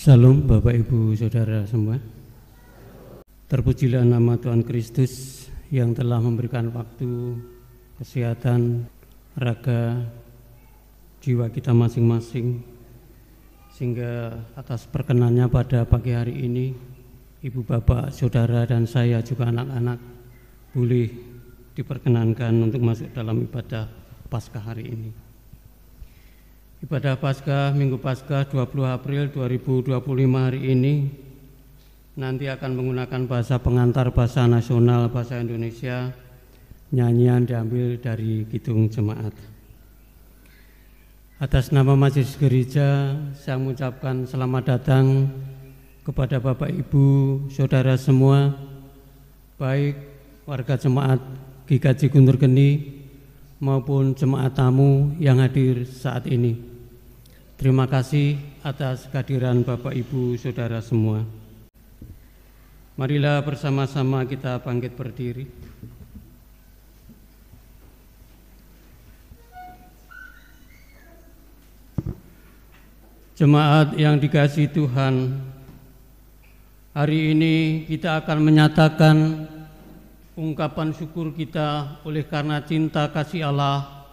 Salam Bapak Ibu Saudara semua. Terpujilah nama Tuhan Kristus yang telah memberikan waktu, kesehatan, raga, jiwa kita masing-masing, sehingga atas perkenannya pada pagi hari ini Ibu Bapak, Saudara dan saya juga anak-anak boleh diperkenankan untuk masuk dalam ibadah Paskah hari ini. Ibadah Paskah, Minggu Paskah 20 April 2025 hari ini nanti akan menggunakan bahasa pengantar bahasa nasional bahasa Indonesia. Nyanyian diambil dari Kidung Jemaat. Atas nama Majelis Gereja, saya mengucapkan selamat datang kepada Bapak Ibu, Saudara semua, baik warga jemaat GKJ Guntur Geni maupun jemaat tamu yang hadir saat ini. Terima kasih atas kehadiran Bapak Ibu Saudara semua. Marilah bersama-sama kita bangkit berdiri. Jemaat yang dikasihi Tuhan, hari ini kita akan menyatakan ungkapan syukur kita oleh karena cinta kasih Allah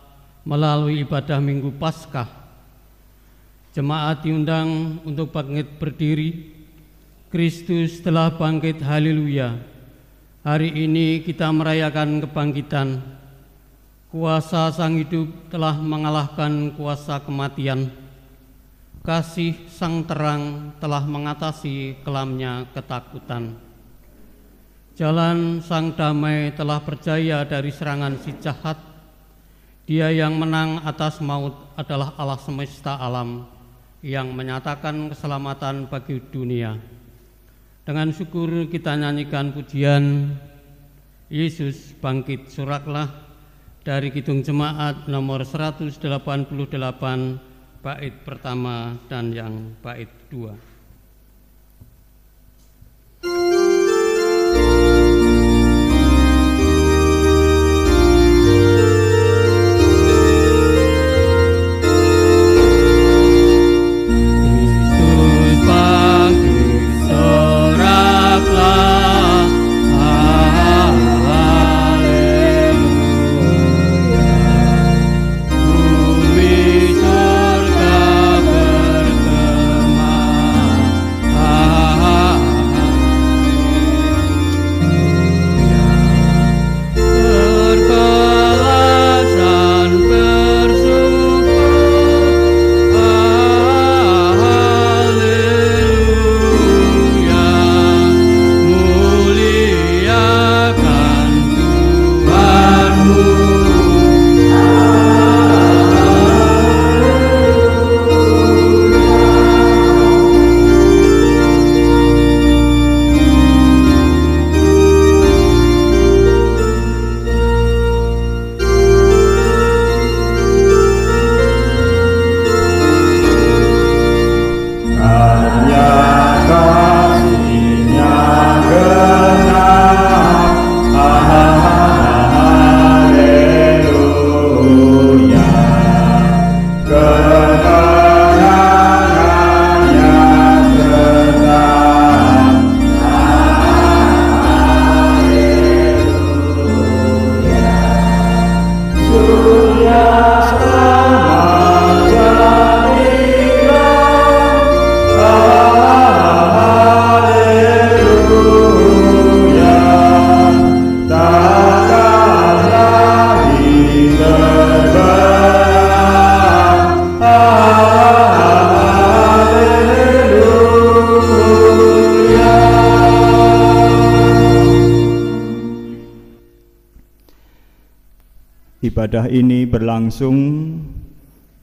melalui ibadah Minggu Paskah. Jemaat diundang untuk bangkit berdiri. Kristus telah bangkit, haleluya. Hari ini kita merayakan kebangkitan. Kuasa Sang Hidup telah mengalahkan kuasa kematian. Kasih Sang Terang telah mengatasi kelamnya ketakutan. Jalan Sang Damai telah berjaya dari serangan si jahat. Dia yang menang atas maut adalah Allah semesta alam, yang menyatakan keselamatan bagi dunia. Dengan syukur kita nyanyikan pujian Yesus bangkit soraklah dari Kidung Jemaat nomor 188 bait pertama dan yang bait 2. Ibadah ini berlangsung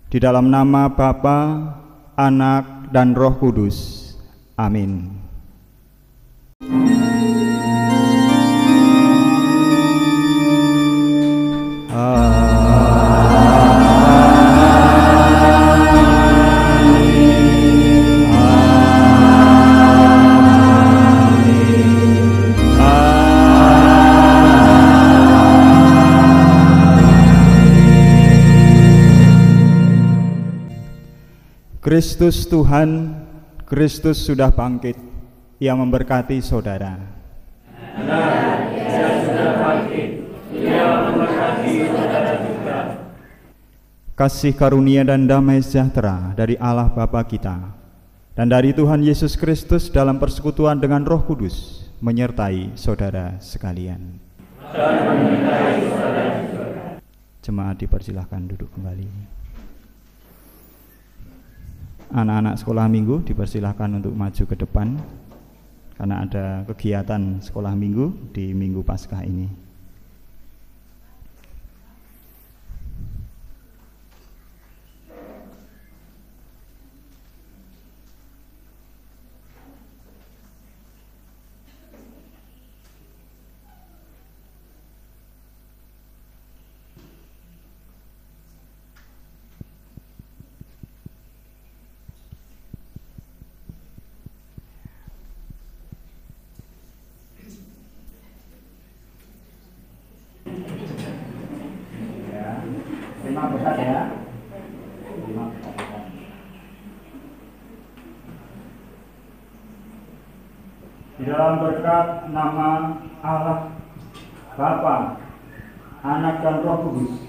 di dalam nama Bapa, Anak, dan Roh Kudus. Amin. Kristus Tuhan, Kristus sudah bangkit. Ia memberkati saudara. Benar, Ia sudah bangkit. Ia memberkati saudara juga. Kasih karunia dan damai sejahtera dari Allah Bapa kita dan dari Tuhan Yesus Kristus dalam persekutuan dengan Roh Kudus menyertai saudara sekalian. Dan menyertai saudara juga. Jemaat dipersilahkan duduk kembali. Anak-anak sekolah minggu dipersilahkan untuk maju ke depan karena ada kegiatan sekolah minggu di Minggu Paskah ini. Terima besar ya. Terima besar. Di dalam berkat nama Allah Bapa, Anak dan Roh Kudus,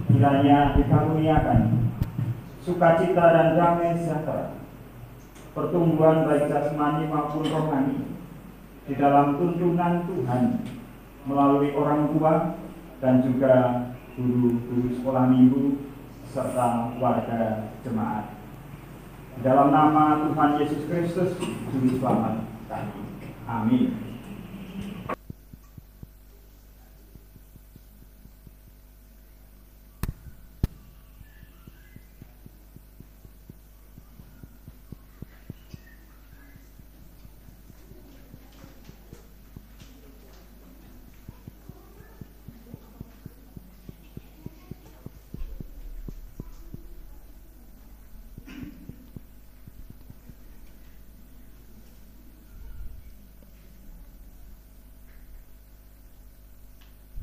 kiranya dikaruniakan sukacita dan damai sejahtera, pertumbuhan baik jasmani maupun rohani di dalam tuntunan Tuhan melalui orang tua dan juga guru-guru sekolah minggu serta warga jemaat. Di dalam nama Tuhan Yesus Kristus, Juru Selamat kami. Amin.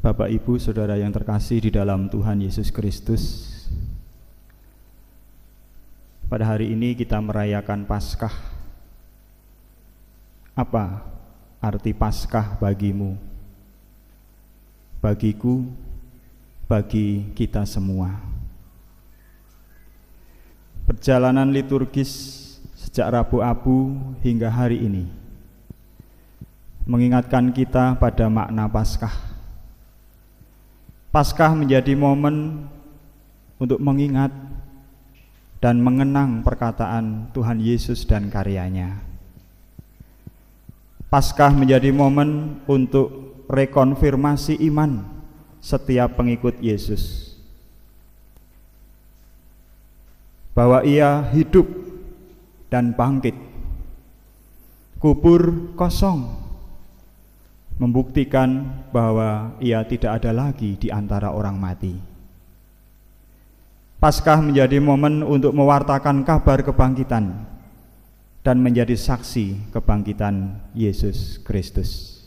Bapak, Ibu, Saudara yang terkasih di dalam Tuhan Yesus Kristus, pada hari ini kita merayakan Paskah. Apa arti Paskah bagimu, bagiku, bagi kita semua? Perjalanan liturgis sejak Rabu Abu hingga hari ini mengingatkan kita pada makna Paskah. Paskah menjadi momen untuk mengingat dan mengenang perkataan Tuhan Yesus dan karyanya. Paskah menjadi momen untuk rekonfirmasi iman setiap pengikut Yesus, bahwa Ia hidup dan bangkit. Kubur kosong membuktikan bahwa Ia tidak ada lagi di antara orang mati. Paskah menjadi momen untuk mewartakan kabar kebangkitan dan menjadi saksi kebangkitan Yesus Kristus.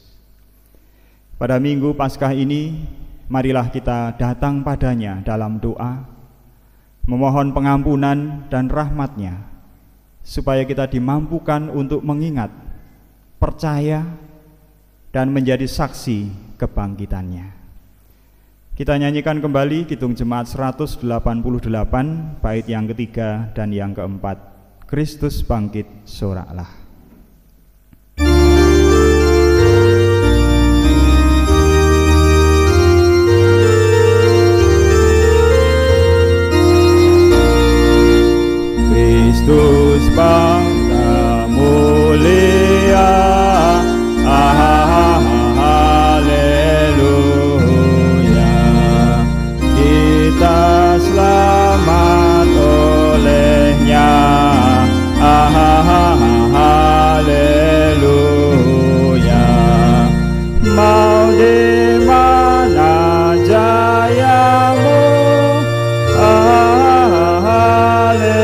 Pada Minggu Paskah ini, marilah kita datang padanya dalam doa, memohon pengampunan dan rahmat-Nya, supaya kita dimampukan untuk mengingat, percaya, dan menjadi saksi kebangkitannya. Kita nyanyikan kembali Kidung Jemaat 188, bait yang ketiga dan yang keempat. Kristus bangkit, soraklah. Kristus bangsa mulia, kita selamat olehnya, haleluya. Mau di mana jayamu, haleluya.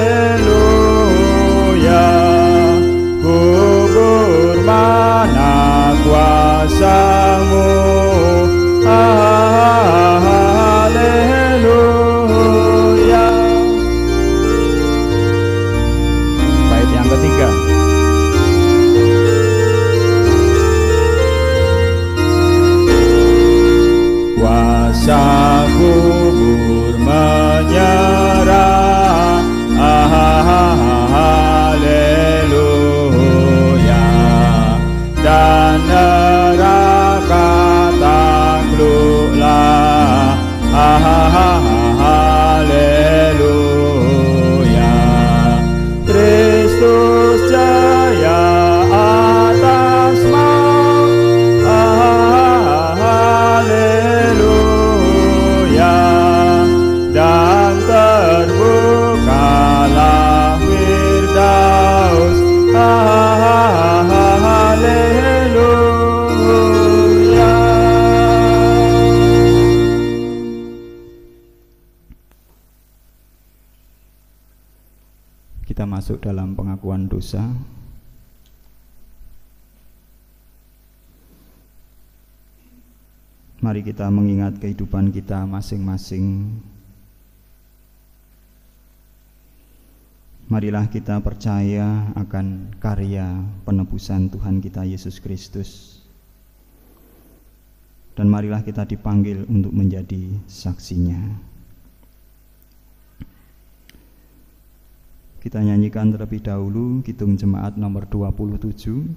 masuk dalam pengakuan dosa. Mari kita mengingat kehidupan kita masing-masing. Marilah kita percaya akan karya penebusan Tuhan kita Yesus Kristus. Dan marilah kita dipanggil untuk menjadi saksinya. Kita nyanyikan terlebih dahulu Kidung Jemaat nomor 27.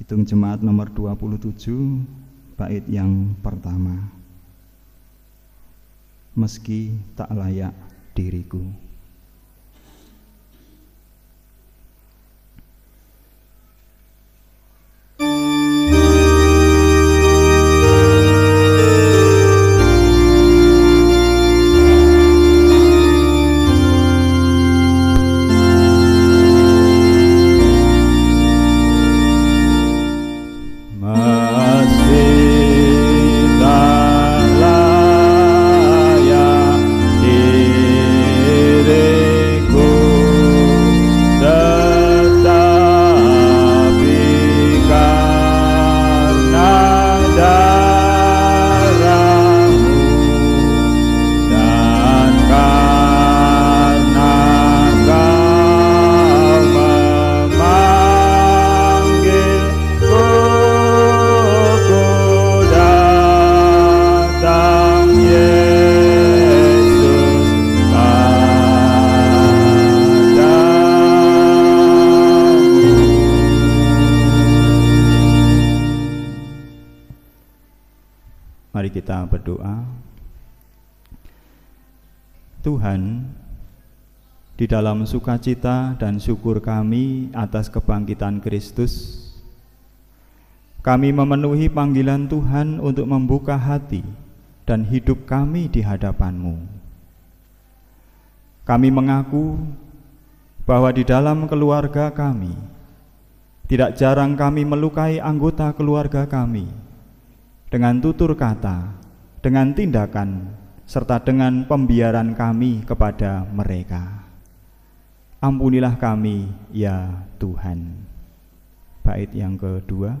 Kidung Jemaat nomor 27, bait yang pertama. Meski tak layak diriku. Mari kita berdoa. Tuhan, di dalam sukacita dan syukur kami atas kebangkitan Kristus, kami memenuhi panggilan Tuhan untuk membuka hati dan hidup kami di hadapan-Mu. Kami mengaku bahwa di dalam keluarga kami, tidak jarang kami melukai anggota keluarga kami, dengan tutur kata, dengan tindakan, serta dengan pembiaran kami kepada mereka. Ampunilah kami, ya Tuhan. Bait yang kedua.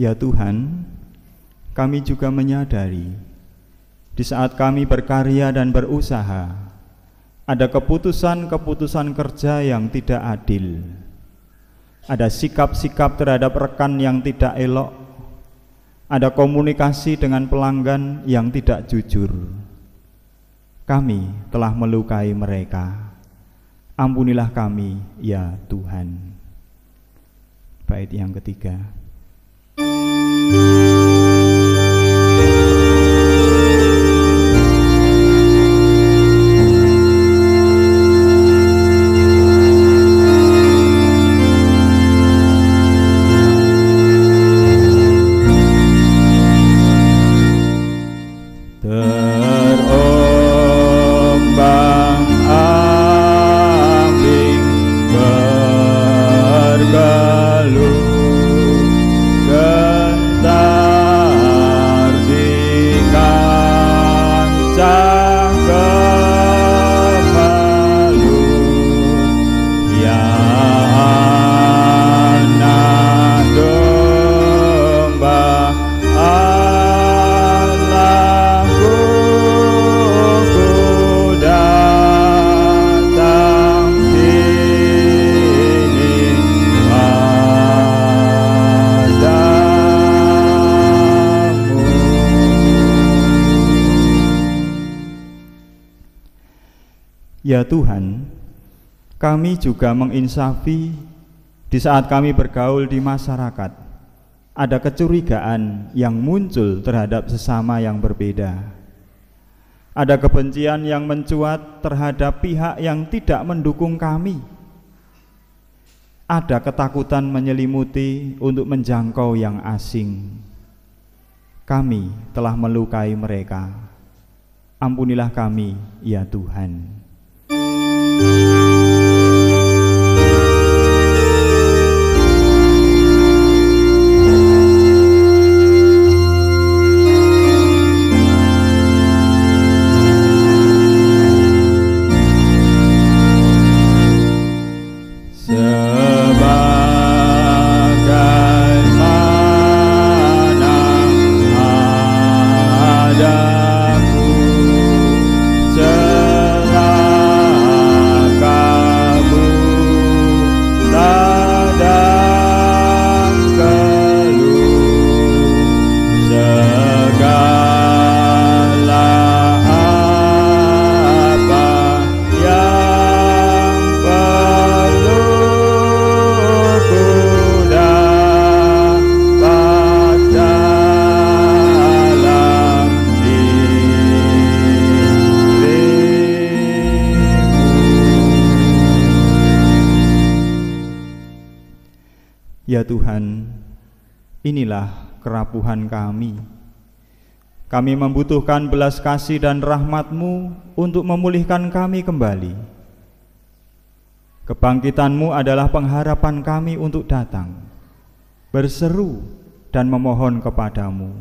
Ya Tuhan, kami juga menyadari di saat kami berkarya dan berusaha, ada keputusan-keputusan kerja yang tidak adil, ada sikap-sikap terhadap rekan yang tidak elok, ada komunikasi dengan pelanggan yang tidak jujur. Kami telah melukai mereka. Ampunilah kami, ya Tuhan. Bait yang ketiga. Bergelut Ya Tuhan, kami juga menginsafi di saat kami bergaul di masyarakat, ada kecurigaan yang muncul terhadap sesama yang berbeda. Ada kebencian yang mencuat terhadap pihak yang tidak mendukung kami. Ada ketakutan menyelimuti untuk menjangkau yang asing. Kami telah melukai mereka. Ampunilah kami, ya Tuhan. Ya Tuhan, inilah kerapuhan kami. Kami membutuhkan belas kasih dan rahmat-Mu untuk memulihkan kami kembali. Kebangkitan-Mu adalah pengharapan kami untuk datang, berseru dan memohon kepadamu.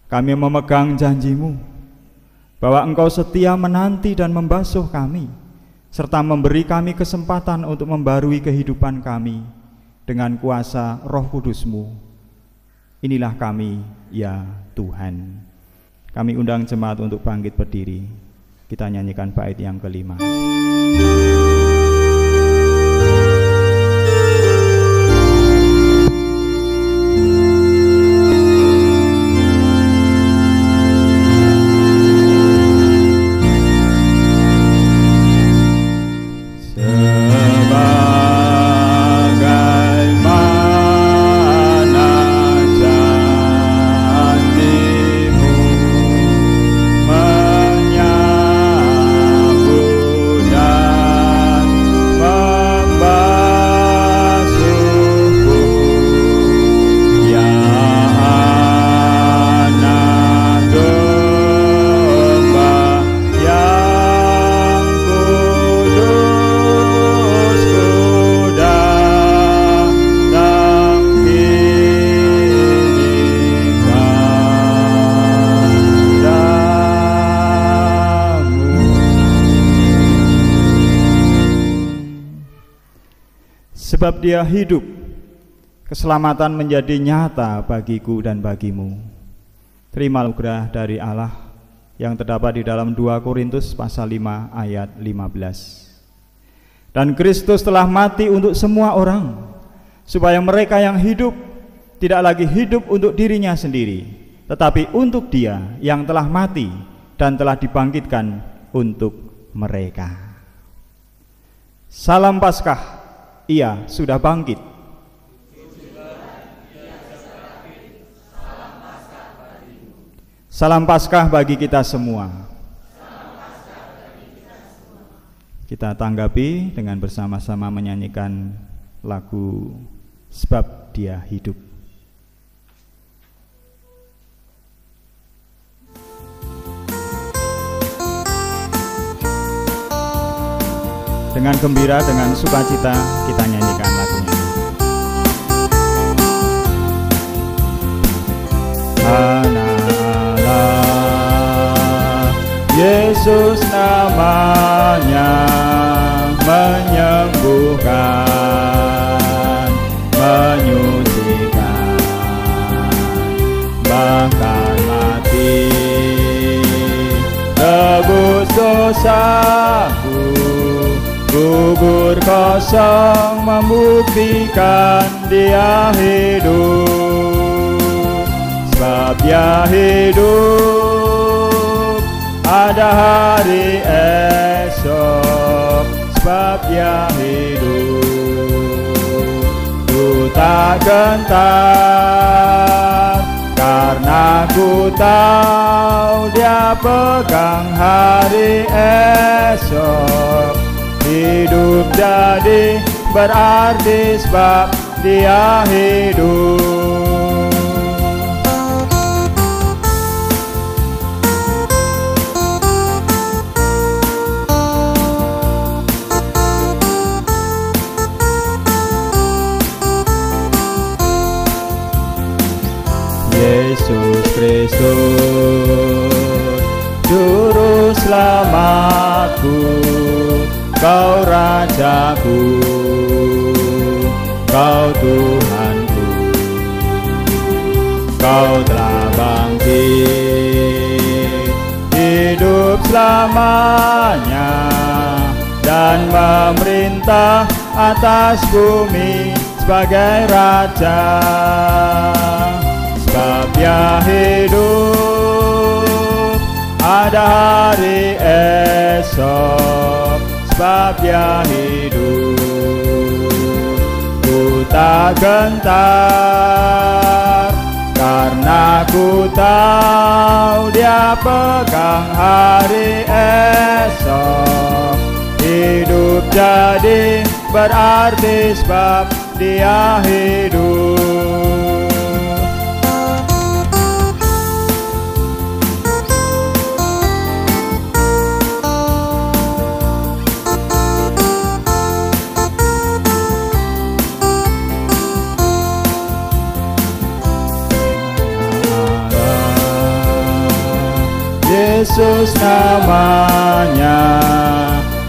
Kami memegang janji-Mu bahwa Engkau setia menanti dan membasuh kami, serta memberi kami kesempatan untuk membarui kehidupan kami dengan kuasa Roh Kudus-Mu. Inilah kami, ya Tuhan. Kami undang jemaat untuk bangkit berdiri. Kita nyanyikan bait yang kelima. Sebab Dia hidup, keselamatan menjadi nyata bagiku dan bagimu. Terima anugerah dari Allah yang terdapat di dalam 2 Korintus pasal 5 ayat 15. Dan Kristus telah mati untuk semua orang, supaya mereka yang hidup tidak lagi hidup untuk dirinya sendiri, tetapi untuk Dia yang telah mati dan telah dibangkitkan untuk mereka. Salam Paskah, Ia sudah bangkit. Salam Paskah bagi kita semua. Kita tanggapi dengan bersama-sama menyanyikan lagu Sebab Dia Hidup. Dengan gembira, dengan sukacita kita nyanyikan lagunya. Allah, Yesus namanya, menyembuhkan, menyucikan, bahkan mati, tebus dosaku. Kubur kosong membuktikan Dia hidup. Sebab Dia hidup, ada hari esok, sebab Dia hidup. Ku tak gentar, karena ku tahu Dia pegang hari esok. Hidup jadi berarti sebab Dia hidup. Yesus Kristus, Juru Selamatku, Kau Rajaku, Kau Tuhanku. Kau telah bangkit, hidup selamanya, dan memerintah atas bumi sebagai Raja. Sebab Dia hidup, ada hari esok, sebab Dia hidup. Ku tak gentar, karena ku tahu Dia pegang hari esok. Hidup jadi berarti sebab Dia hidup. Yesus namanya,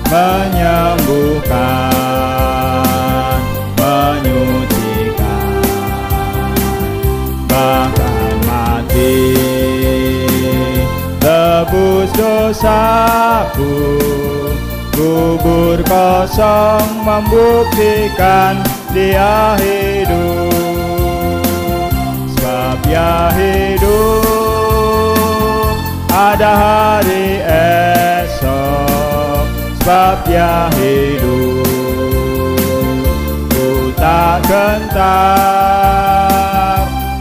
menyembuhkan, menyucikan, bahkan mati tebus dosaku. Kubur kosong membuktikan Dia hidup. Sebab Dia hidup, ada hari esok, sebab Dia hidup. Ku tak gentar,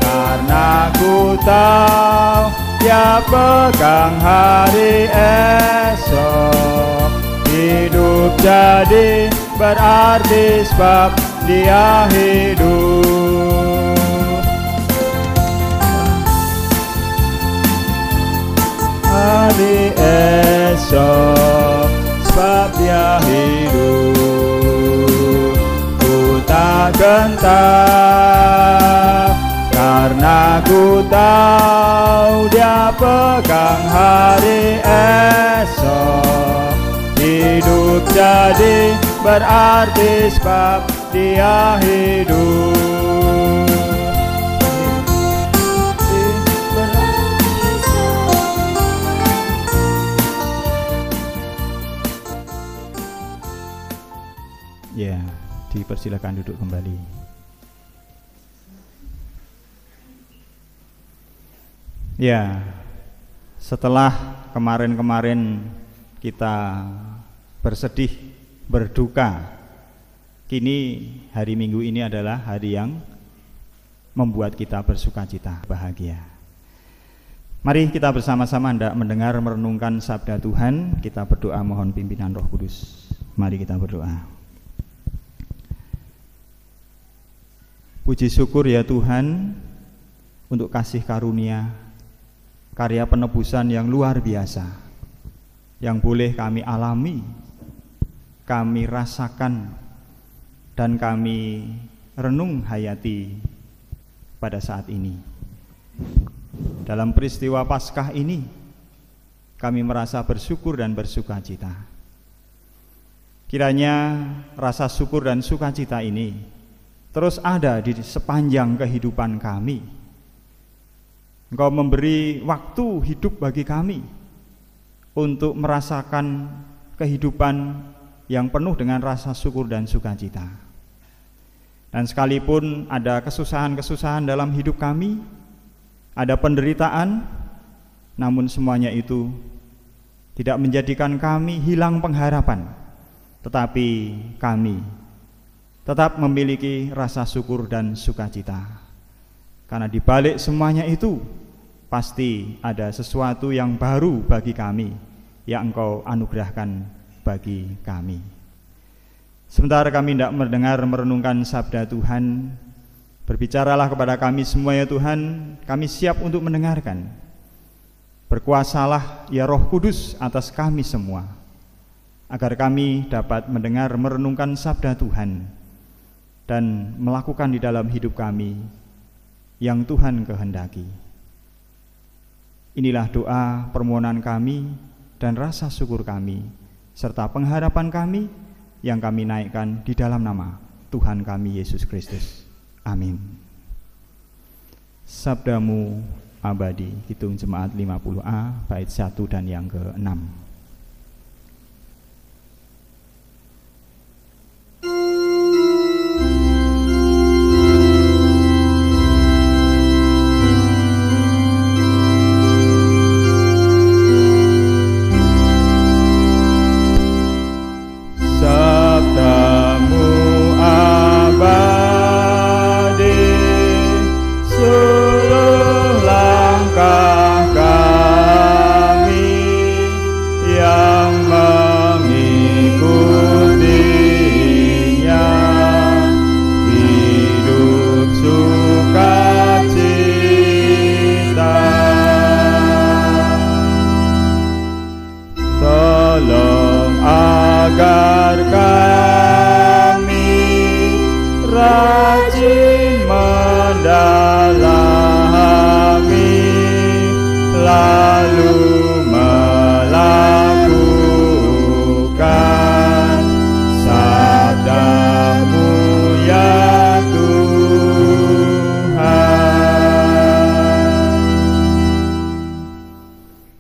karena ku tahu Dia pegang hari esok. Hidup jadi berarti sebab Dia hidup. Hari esok, sebab Dia hidup. Ku tak gentar, karena ku tahu Dia pegang hari esok. Hidup jadi berarti sebab Dia hidup. Ya, dipersilakan duduk kembali. Ya, setelah kemarin-kemarin kita bersedih, berduka, kini hari Minggu ini adalah hari yang membuat kita bersukacita, bahagia. Mari kita bersama-sama hendak mendengar, merenungkan sabda Tuhan. Kita berdoa mohon pimpinan Roh Kudus. Mari kita berdoa. Puji syukur ya Tuhan untuk kasih karunia, karya penebusan yang luar biasa yang boleh kami alami, kami rasakan, dan kami renung hayati pada saat ini. Dalam peristiwa Paskah ini kami merasa bersyukur dan bersukacita. Kiranya rasa syukur dan sukacita ini terus ada di sepanjang kehidupan kami. Engkau memberi waktu hidup bagi kami untuk merasakan kehidupan yang penuh dengan rasa syukur dan sukacita. Dan sekalipun ada kesusahan-kesusahan dalam hidup kami, ada penderitaan, namun semuanya itu tidak menjadikan kami hilang pengharapan, tetapi kami tetap memiliki rasa syukur dan sukacita. Karena di balik semuanya itu pasti ada sesuatu yang baru bagi kami yang Engkau anugerahkan bagi kami. Sementara kami tidak mendengar merenungkan sabda Tuhan, berbicaralah kepada kami semua ya Tuhan, kami siap untuk mendengarkan. Berkuasalah ya Roh Kudus atas kami semua, agar kami dapat mendengar merenungkan sabda Tuhan dan melakukan di dalam hidup kami yang Tuhan kehendaki. Inilah doa permohonan kami dan rasa syukur kami, serta pengharapan kami yang kami naikkan di dalam nama Tuhan kami Yesus Kristus. Amin. Sabdamu abadi, Kidung Jemaat 50A, bait 1 dan yang ke-6.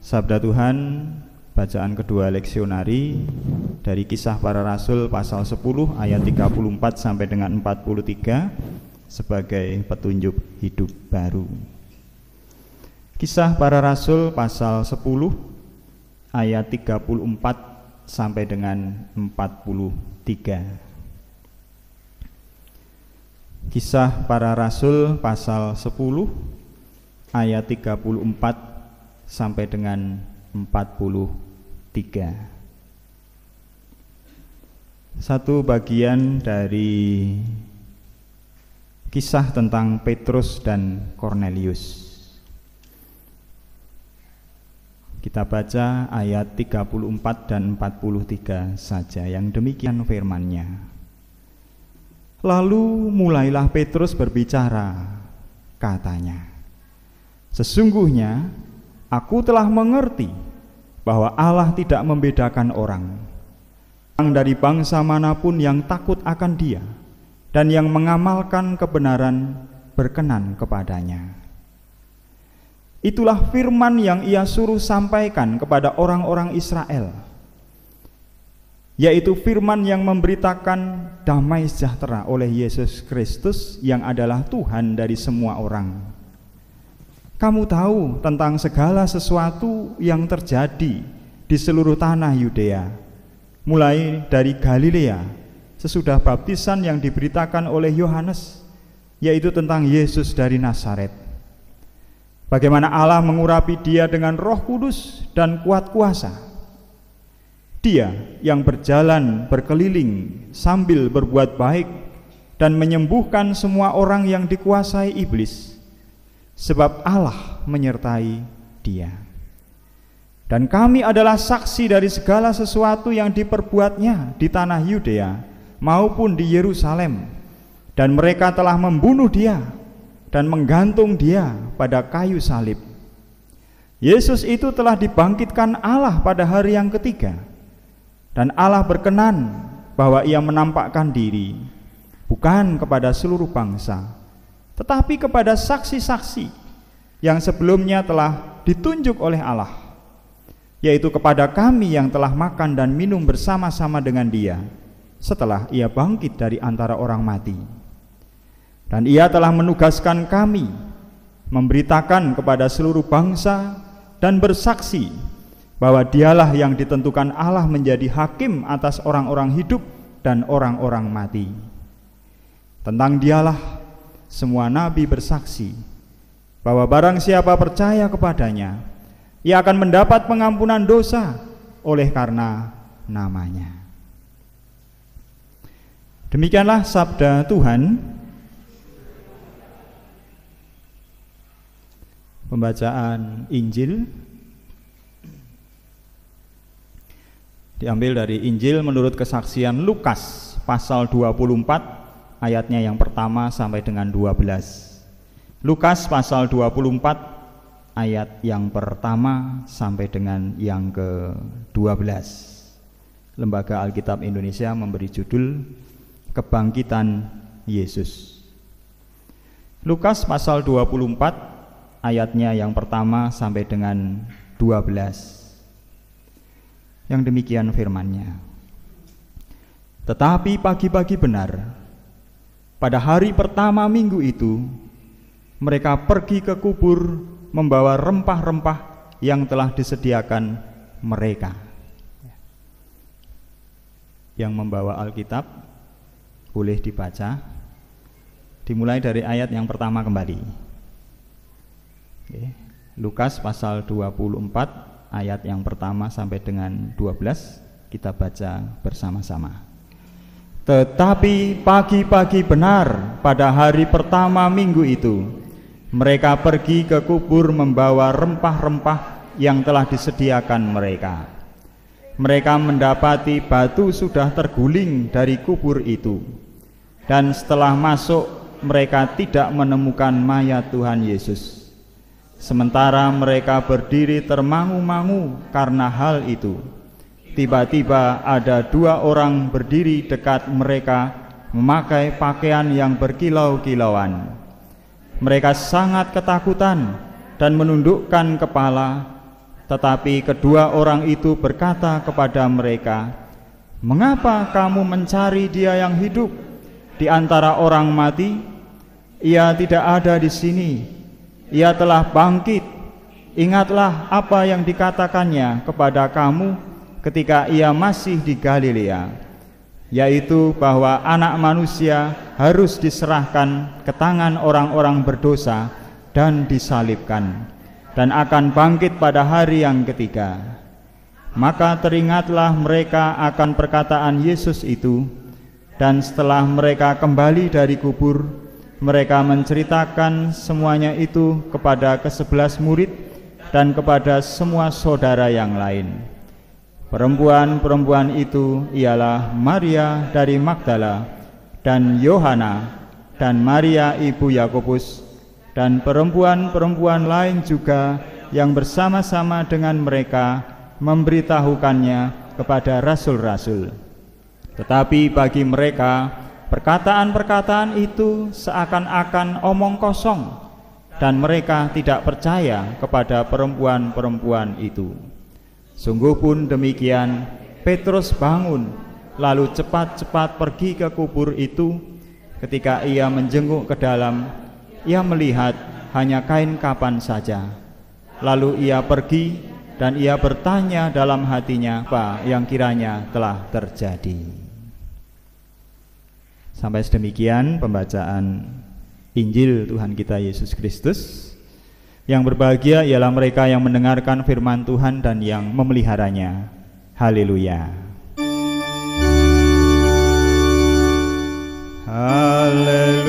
Sabda Tuhan, bacaan kedua leksionari dari Kisah Para Rasul pasal 10 ayat 34 sampai dengan 43 sebagai petunjuk hidup baru. Kisah Para Rasul pasal 10 ayat 34 sampai dengan 43. Kisah Para Rasul pasal 10 ayat 34 sampai dengan 43. Satu bagian dari kisah tentang Petrus dan Kornelius. Kita baca ayat 34 dan 43 saja, yang demikian firman-Nya. Lalu mulailah Petrus berbicara, katanya, sesungguhnya aku telah mengerti bahwa Allah tidak membedakan orang dari bangsa manapun yang takut akan Dia dan yang mengamalkan kebenaran berkenan kepadanya. Itulah firman yang Ia suruh sampaikan kepada orang-orang Israel, yaitu firman yang memberitakan damai sejahtera oleh Yesus Kristus yang adalah Tuhan dari semua orang. Kamu tahu tentang segala sesuatu yang terjadi di seluruh tanah Yudea, mulai dari Galilea sesudah baptisan yang diberitakan oleh Yohanes, yaitu tentang Yesus dari Nazaret. Bagaimana Allah mengurapi Dia dengan Roh Kudus dan kuat kuasa. Dia yang berjalan berkeliling sambil berbuat baik dan menyembuhkan semua orang yang dikuasai iblis, sebab Allah menyertai Dia. Dan kami adalah saksi dari segala sesuatu yang diperbuatnya di tanah Yudea maupun di Yerusalem, dan mereka telah membunuh Dia dan menggantung Dia pada kayu salib. Yesus itu telah dibangkitkan Allah pada hari yang ketiga, dan Allah berkenan bahwa Ia menampakkan diri bukan kepada seluruh bangsa, tetapi kepada saksi-saksi yang sebelumnya telah ditunjuk oleh Allah, yaitu kepada kami yang telah makan dan minum bersama-sama dengan Dia setelah Ia bangkit dari antara orang mati. Dan Ia telah menugaskan kami memberitakan kepada seluruh bangsa dan bersaksi bahwa dialah yang ditentukan Allah menjadi hakim atas orang-orang hidup dan orang-orang mati. Tentang dialah semua nabi bersaksi bahwa barang siapa percaya kepadanya, ia akan mendapat pengampunan dosa oleh karena namanya. Demikianlah sabda Tuhan. Pembacaan Injil diambil dari Injil menurut kesaksian Lukas pasal 24 ayatnya yang pertama sampai dengan 12. Lukas pasal 24 ayat yang pertama sampai dengan yang ke-12. Lembaga Alkitab Indonesia memberi judul Kebangkitan Yesus. Lukas pasal 24 ayatnya yang pertama sampai dengan 12. Yang demikian firman-Nya. Tetapi pagi-pagi benar, pada hari pertama minggu itu, mereka pergi ke kubur membawa rempah-rempah yang telah disediakan mereka. Yang membawa Alkitab boleh dibaca, dimulai dari ayat yang pertama kembali. Lukas pasal 24 ayat yang pertama sampai dengan 12 kita baca bersama-sama. Tetapi pagi-pagi benar pada hari pertama minggu itu, mereka pergi ke kubur membawa rempah-rempah yang telah disediakan mereka. Mereka mendapati batu sudah terguling dari kubur itu, dan setelah masuk mereka tidak menemukan mayat Tuhan Yesus. Sementara mereka berdiri termangu-mangu karena hal itu, tiba-tiba ada dua orang berdiri dekat mereka memakai pakaian yang berkilau-kilauan. Mereka sangat ketakutan dan menundukkan kepala, tetapi kedua orang itu berkata kepada mereka, "Mengapa kamu mencari Dia yang hidup di antara orang mati? Ia tidak ada di sini. Ia telah bangkit. Ingatlah apa yang dikatakannya kepada kamu ketika ia masih di Galilea, yaitu bahwa anak manusia harus diserahkan ke tangan orang-orang berdosa dan disalibkan, dan akan bangkit pada hari yang ketiga." Maka teringatlah mereka akan perkataan Yesus itu, dan setelah mereka kembali dari kubur, mereka menceritakan semuanya itu kepada ke-11 murid dan kepada semua saudara yang lain. Perempuan-perempuan itu ialah Maria dari Magdala dan Yohana dan Maria ibu Yakobus dan perempuan-perempuan lain juga yang bersama-sama dengan mereka memberitahukannya kepada rasul-rasul. Tetapi bagi mereka perkataan-perkataan itu seakan-akan omong kosong, dan mereka tidak percaya kepada perempuan-perempuan itu. Sungguh pun demikian, Petrus bangun, lalu cepat-cepat pergi ke kubur itu. Ketika ia menjenguk ke dalam, ia melihat hanya kain kapan saja. Lalu ia pergi dan ia bertanya dalam hatinya apa yang kiranya telah terjadi. Sampai sedemikian pembacaan Injil Tuhan kita Yesus Kristus. Yang berbahagia ialah mereka yang mendengarkan firman Tuhan dan yang memeliharanya. Haleluya. Haleluya.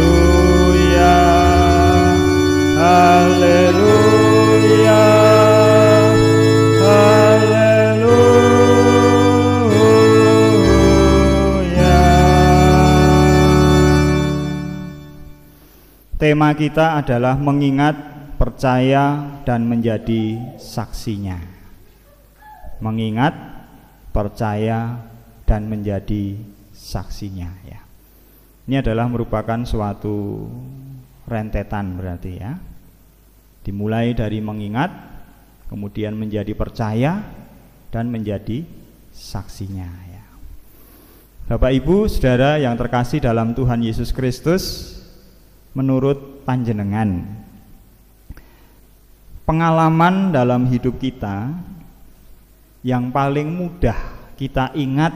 Haleluya. Tema kita adalah mengingat, percaya, dan menjadi saksinya. Mengingat, percaya, dan menjadi saksinya. Ya. Ini adalah merupakan suatu rentetan berarti ya. Dimulai dari mengingat, kemudian menjadi percaya, dan menjadi saksinya. Ya. Bapak Ibu, Saudara yang terkasih dalam Tuhan Yesus Kristus, menurut panjenengan, pengalaman dalam hidup kita yang paling mudah kita ingat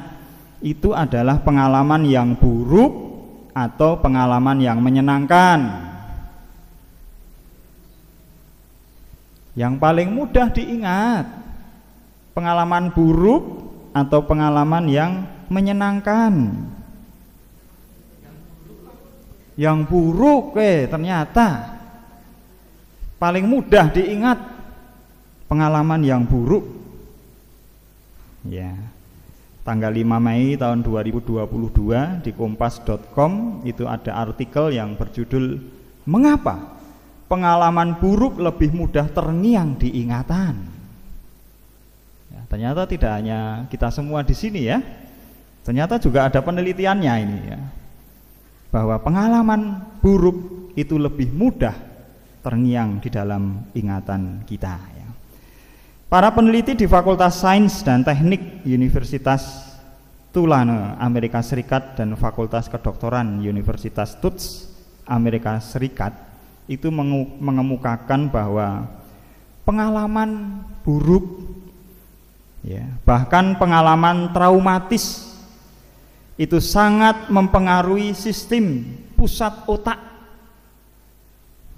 itu adalah pengalaman yang buruk atau pengalaman yang menyenangkan. Yang paling mudah diingat pengalaman buruk atau pengalaman yang menyenangkan. Yang buruk ternyata paling mudah diingat pengalaman yang buruk. Ya. Tanggal 5 Mei tahun 2022 di kompas.com itu ada artikel yang berjudul "Mengapa pengalaman buruk lebih mudah terngiang di ingatan?" Ya, ternyata tidak hanya kita semua di sini ya. Ternyata juga ada penelitiannya ini ya. Bahwa pengalaman buruk itu lebih mudah terngiang di dalam ingatan kita ya. Para peneliti di Fakultas Sains dan Teknik Universitas Tulane Amerika Serikat dan Fakultas Kedokteran Universitas Tufts Amerika Serikat itu mengemukakan bahwa pengalaman buruk ya, bahkan pengalaman traumatis itu sangat mempengaruhi sistem pusat otak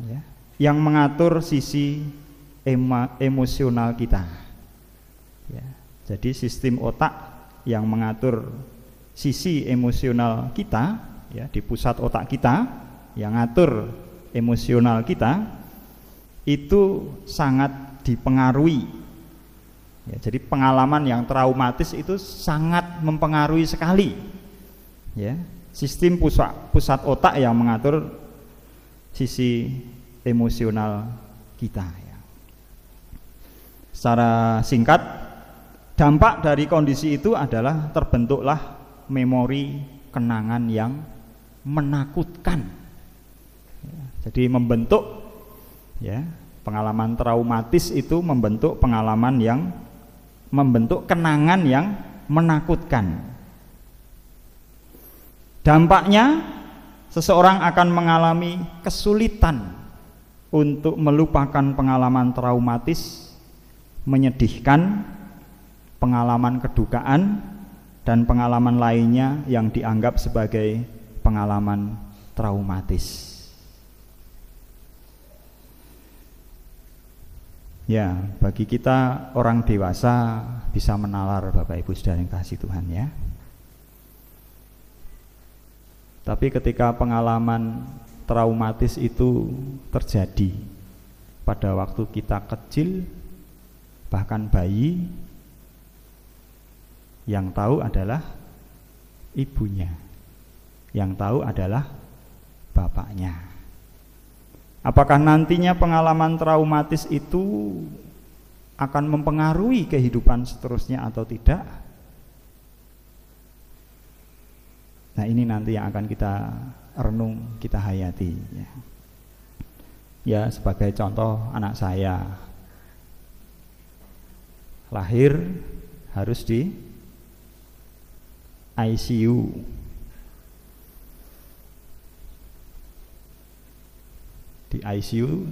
ya, yang mengatur sisi emosional kita ya. Jadi sistem otak yang mengatur sisi emosional kita ya, di pusat otak kita yang ngatur emosional kita itu sangat dipengaruhi ya. Jadi pengalaman yang traumatis itu sangat mempengaruhi sekali ya, sistem pusat otak yang mengatur sisi emosional kita ya. Secara singkat, dampak dari kondisi itu adalah terbentuklah memori kenangan yang menakutkan ya. Jadi membentuk ya, pengalaman traumatis itu membentuk kenangan yang menakutkan. Dampaknya, seseorang akan mengalami kesulitan untuk melupakan pengalaman traumatis, menyedihkan, pengalaman kedukaan, dan pengalaman lainnya yang dianggap sebagai pengalaman traumatis. Ya, bagi kita orang dewasa bisa menalar Bapak Ibu Saudara yang kasih Tuhan ya. Tapi ketika pengalaman traumatis itu terjadi pada waktu kita kecil, bahkan bayi, yang tahu adalah ibunya, yang tahu adalah bapaknya. Apakah nantinya pengalaman traumatis itu akan mempengaruhi kehidupan seterusnya atau tidak? Nah, ini nanti yang akan kita renung, kita hayati ya. Ya, sebagai contoh, anak saya lahir harus di ICU. Di ICU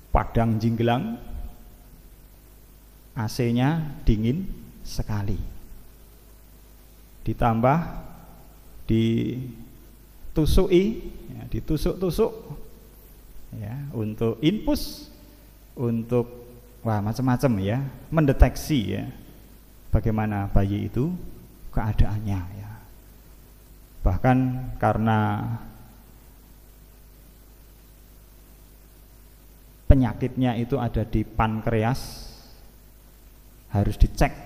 Padang Jinggelang, AC-nya dingin sekali. Ditambah ditusuk-tusuk ya, untuk infus, untuk macam-macam ya, mendeteksi ya bagaimana bayi itu keadaannya ya. Bahkan karena penyakitnya itu ada di pankreas, harus dicek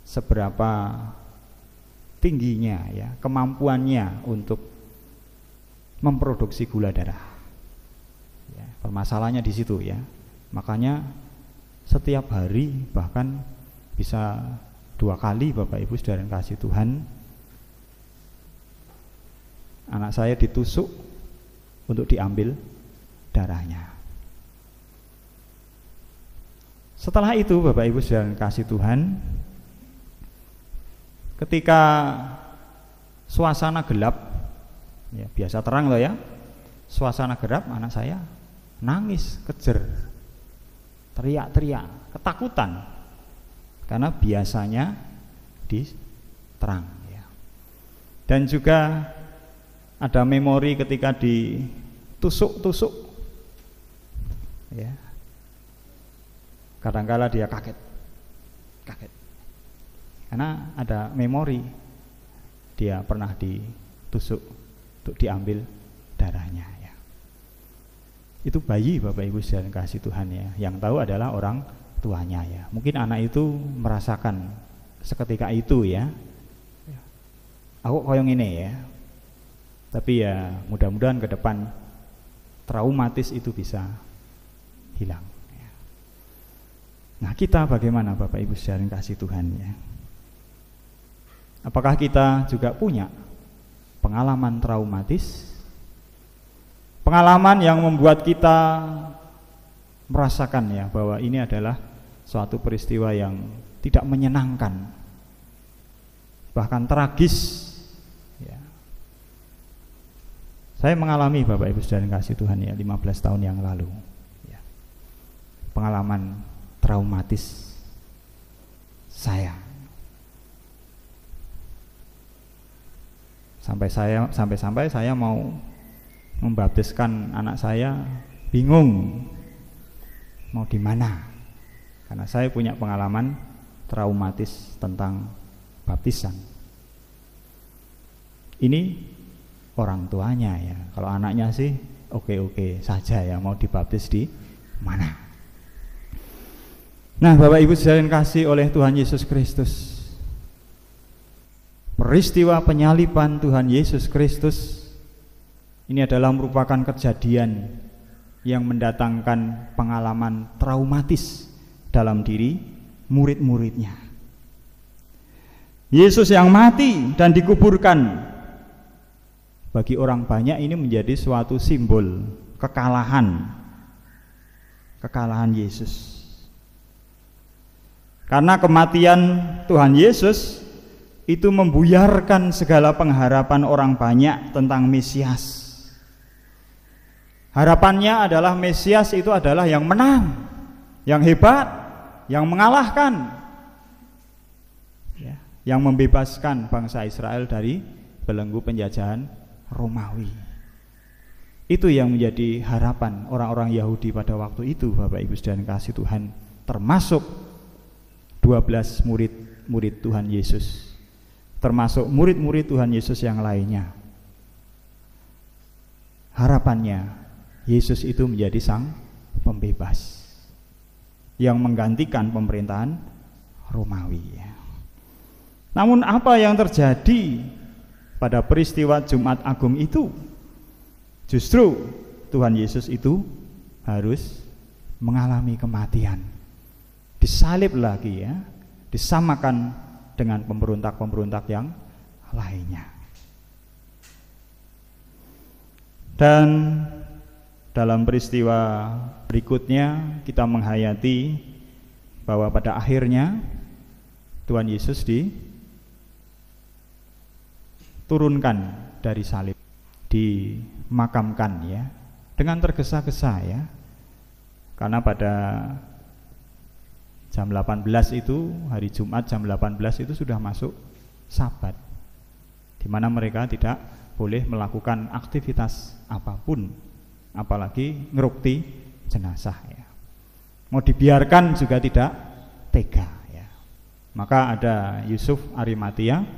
seberapa tingginya ya, kemampuannya untuk memproduksi gula darah ya, permasalahannya di situ ya. Makanya setiap hari bahkan bisa 2 kali Bapak Ibu Saudara yang kasih Tuhan, anak saya ditusuk untuk diambil darahnya. Setelah itu Bapak Ibu Saudara yang kasih Tuhan, ketika suasana gelap ya, biasa terang loh ya, suasana gelap, anak saya nangis, kejer, teriak-teriak, ketakutan karena biasanya diterang ya. Dan juga ada memori ketika ditusuk-tusuk ya. Kadangkala dia kaget karena ada memori dia pernah ditusuk untuk diambil darahnya ya. Itu bayi Bapak Ibu sekalian kasih Tuhan ya, yang tahu adalah orang tuanya ya. Mungkin anak itu merasakan seketika itu ya, aku koyong ini ya. Tapi ya mudah-mudahan ke depan traumatis itu bisa hilang ya. Nah, kita bagaimana Bapak Ibu sekalian kasih Tuhan ya? Apakah kita juga punya pengalaman traumatis? Pengalaman yang membuat kita merasakan ya bahwa ini adalah suatu peristiwa yang tidak menyenangkan, bahkan tragis ya. Saya mengalami Bapak Ibu sekalian kasih Tuhan ya 15 tahun yang lalu ya. Pengalaman traumatis saya. Sampai saya mau membaptiskan anak saya, bingung mau di mana, karena saya punya pengalaman traumatis tentang baptisan. Ini orang tuanya ya, kalau anaknya sih oke saja ya, mau dibaptis di mana. Nah Bapak Ibu sekalian kasih oleh Tuhan Yesus Kristus, peristiwa penyaliban Tuhan Yesus Kristus ini adalah merupakan kejadian yang mendatangkan pengalaman traumatis dalam diri murid-muridnya. Yesus yang mati dan dikuburkan bagi orang banyak ini menjadi suatu simbol kekalahan Yesus. Karena kematian Tuhan Yesus itu membuyarkan segala pengharapan orang banyak tentang Mesias. Harapannya adalah Mesias itu adalah yang menang, yang hebat, yang mengalahkan ya, yang membebaskan bangsa Israel dari belenggu penjajahan Romawi. Itu yang menjadi harapan orang-orang Yahudi pada waktu itu Bapak Ibu sekalian kasih Tuhan, termasuk 12 murid Tuhan Yesus, termasuk murid-murid Tuhan Yesus yang lainnya. Harapannya Yesus itu menjadi sang pembebas yang menggantikan pemerintahan Romawi. Namun apa yang terjadi pada peristiwa Jumat Agung itu? Justru Tuhan Yesus itu harus mengalami kematian, disalib lagi ya, disamakan dengan pemberontak-pemberontak yang lainnya. Dan dalam peristiwa berikutnya kita menghayati bahwa pada akhirnya Tuhan Yesus diturunkan dari salib, dimakamkan ya, dengan tergesa-gesa ya. Karena pada jam 18 itu, hari Jumat jam 18 itu sudah masuk Sabat, di mana mereka tidak boleh melakukan aktivitas apapun, apalagi ngerukti jenazah ya. Mau dibiarkan juga tidak tega ya. Maka ada Yusuf Arimatia,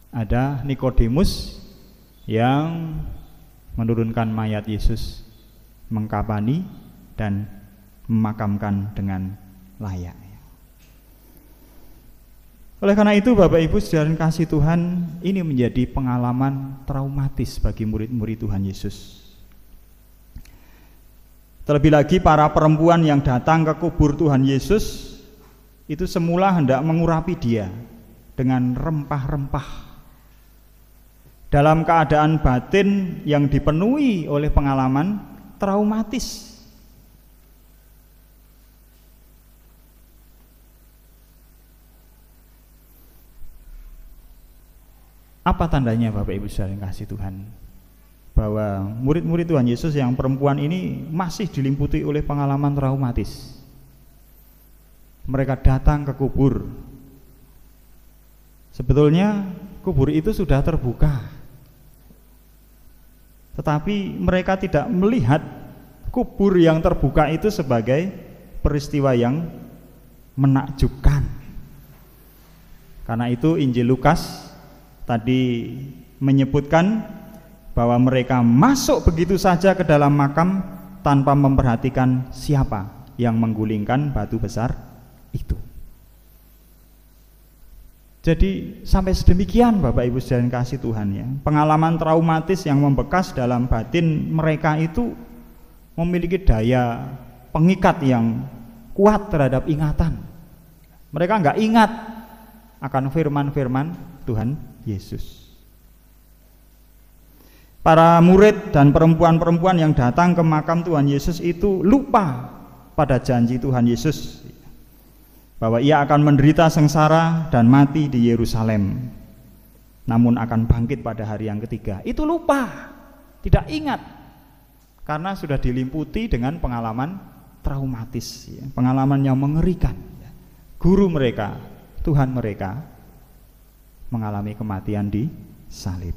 ada Nikodemus yang menurunkan mayat Yesus, mengkafani dan memakamkan dengan layak. Oleh karena itu Bapak Ibu sekalian kasih Tuhan, ini menjadi pengalaman traumatis bagi murid-murid Tuhan Yesus. Terlebih lagi para perempuan yang datang ke kubur Tuhan Yesus itu semula hendak mengurapi dia dengan rempah-rempah. Dalam keadaan batin yang dipenuhi oleh pengalaman traumatis. Apa tandanya Bapak Ibu sekalian kasih Tuhan, bahwa murid-murid Tuhan Yesus yang perempuan ini masih dilimputi oleh pengalaman traumatis? mereka datang ke kubur. Sebetulnya kubur itu sudah terbuka, tetapi mereka tidak melihat kubur yang terbuka itu sebagai peristiwa yang menakjubkan. Karena itu Injil Lukas tadi menyebutkan bahwa mereka masuk begitu saja ke dalam makam tanpa memperhatikan siapa yang menggulingkan batu besar itu. Jadi sampai sedemikian Bapak Ibu sekalian kasih Tuhan ya, pengalaman traumatis yang membekas dalam batin mereka itu memiliki daya pengikat yang kuat terhadap ingatan. Mereka nggak ingat akan firman-firman Tuhan Yesus. Para murid dan perempuan-perempuan yang datang ke makam Tuhan Yesus itu lupa pada janji Tuhan Yesus bahwa ia akan menderita sengsara dan mati di Yerusalem, namun akan bangkit pada hari yang ketiga. Itu lupa, tidak ingat, karena sudah dilimputi dengan pengalaman traumatis, pengalaman yang mengerikan. Guru mereka, Tuhan mereka mengalami kematian di salib.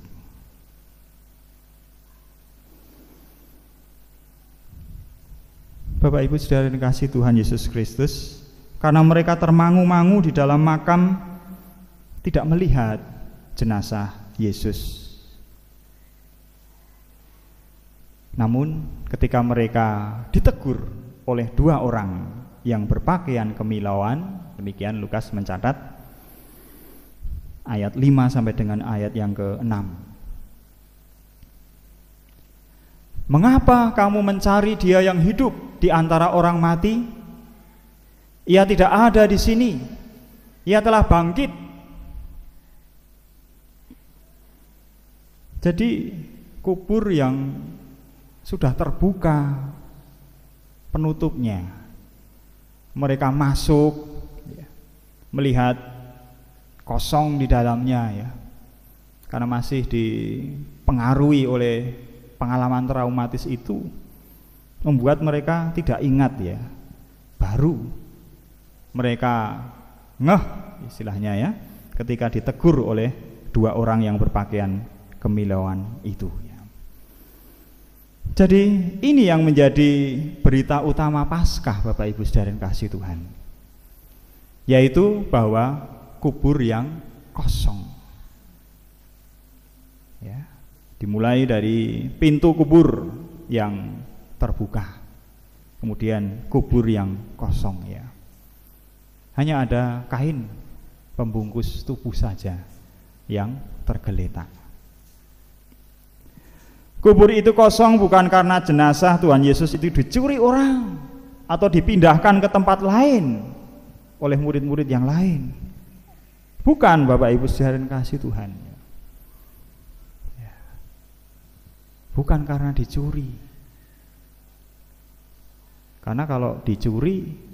Bapak Ibu saudara yang dikasihi Tuhan Yesus Kristus, karena mereka termangu-mangu di dalam makam, tidak melihat jenazah Yesus. Namun ketika mereka ditegur oleh dua orang yang berpakaian kemilauan, demikian Lukas mencatat ayat 5 sampai dengan ayat yang ke-6. Mengapa kamu mencari dia yang hidup di antara orang mati? Ia tidak ada di sini. Ia telah bangkit. Jadi kubur yang sudah terbuka penutupnya, mereka masuk melihat kosong di dalamnya ya, karena masih dipengaruhi oleh pengalaman traumatis itu, membuat mereka tidak ingat ya. Baru mereka ngeh istilahnya ya, ketika ditegur oleh dua orang yang berpakaian kemilauan itu ya. Jadi ini yang menjadi berita utama Paskah Bapak Ibu saudara yang kasih Tuhan, yaitu bahwa kubur yang kosong ya, dimulai dari pintu kubur yang terbuka, kemudian kubur yang kosong ya. Hanya ada kain pembungkus tubuh saja yang tergeletak. Kubur itu kosong bukan karena jenazah Tuhan Yesus itu dicuri orang atau dipindahkan ke tempat lain oleh murid-murid yang lain. Bukan Bapak Ibu saudara kasih Tuhan. Bukan karena dicuri. Karena kalau dicuri,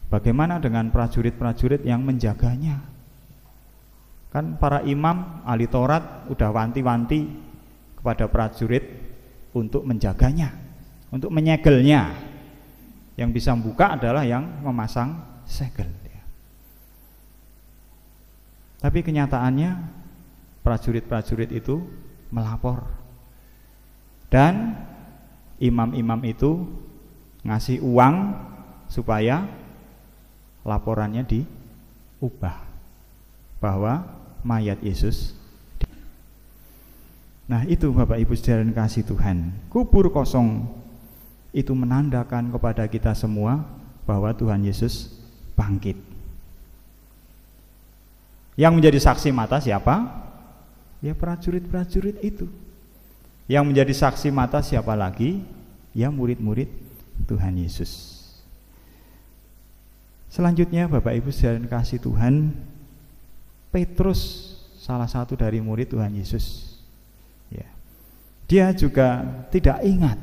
bagaimana dengan prajurit-prajurit yang menjaganya? Kan para imam ahli Taurat udah wanti-wanti kepada prajurit untuk menjaganya, untuk menyegelnya. Yang bisa membuka adalah yang memasang segel ya. Tapi kenyataannya prajurit-prajurit itu melapor, dan imam-imam itu ngasih uang supaya laporannya diubah bahwa mayat Yesus. Nah itu Bapak Ibu saudara kasih Tuhan, kubur kosong itu menandakan kepada kita semua bahwa Tuhan Yesus bangkit. Yang menjadi saksi mata siapa? Ya prajurit-prajurit itu. Yang menjadi saksi mata siapa lagi? Ya murid-murid Tuhan Yesus. Selanjutnya Bapak Ibu saudara kasih Tuhan, Petrus salah satu dari murid Tuhan Yesus ya, dia juga tidak ingat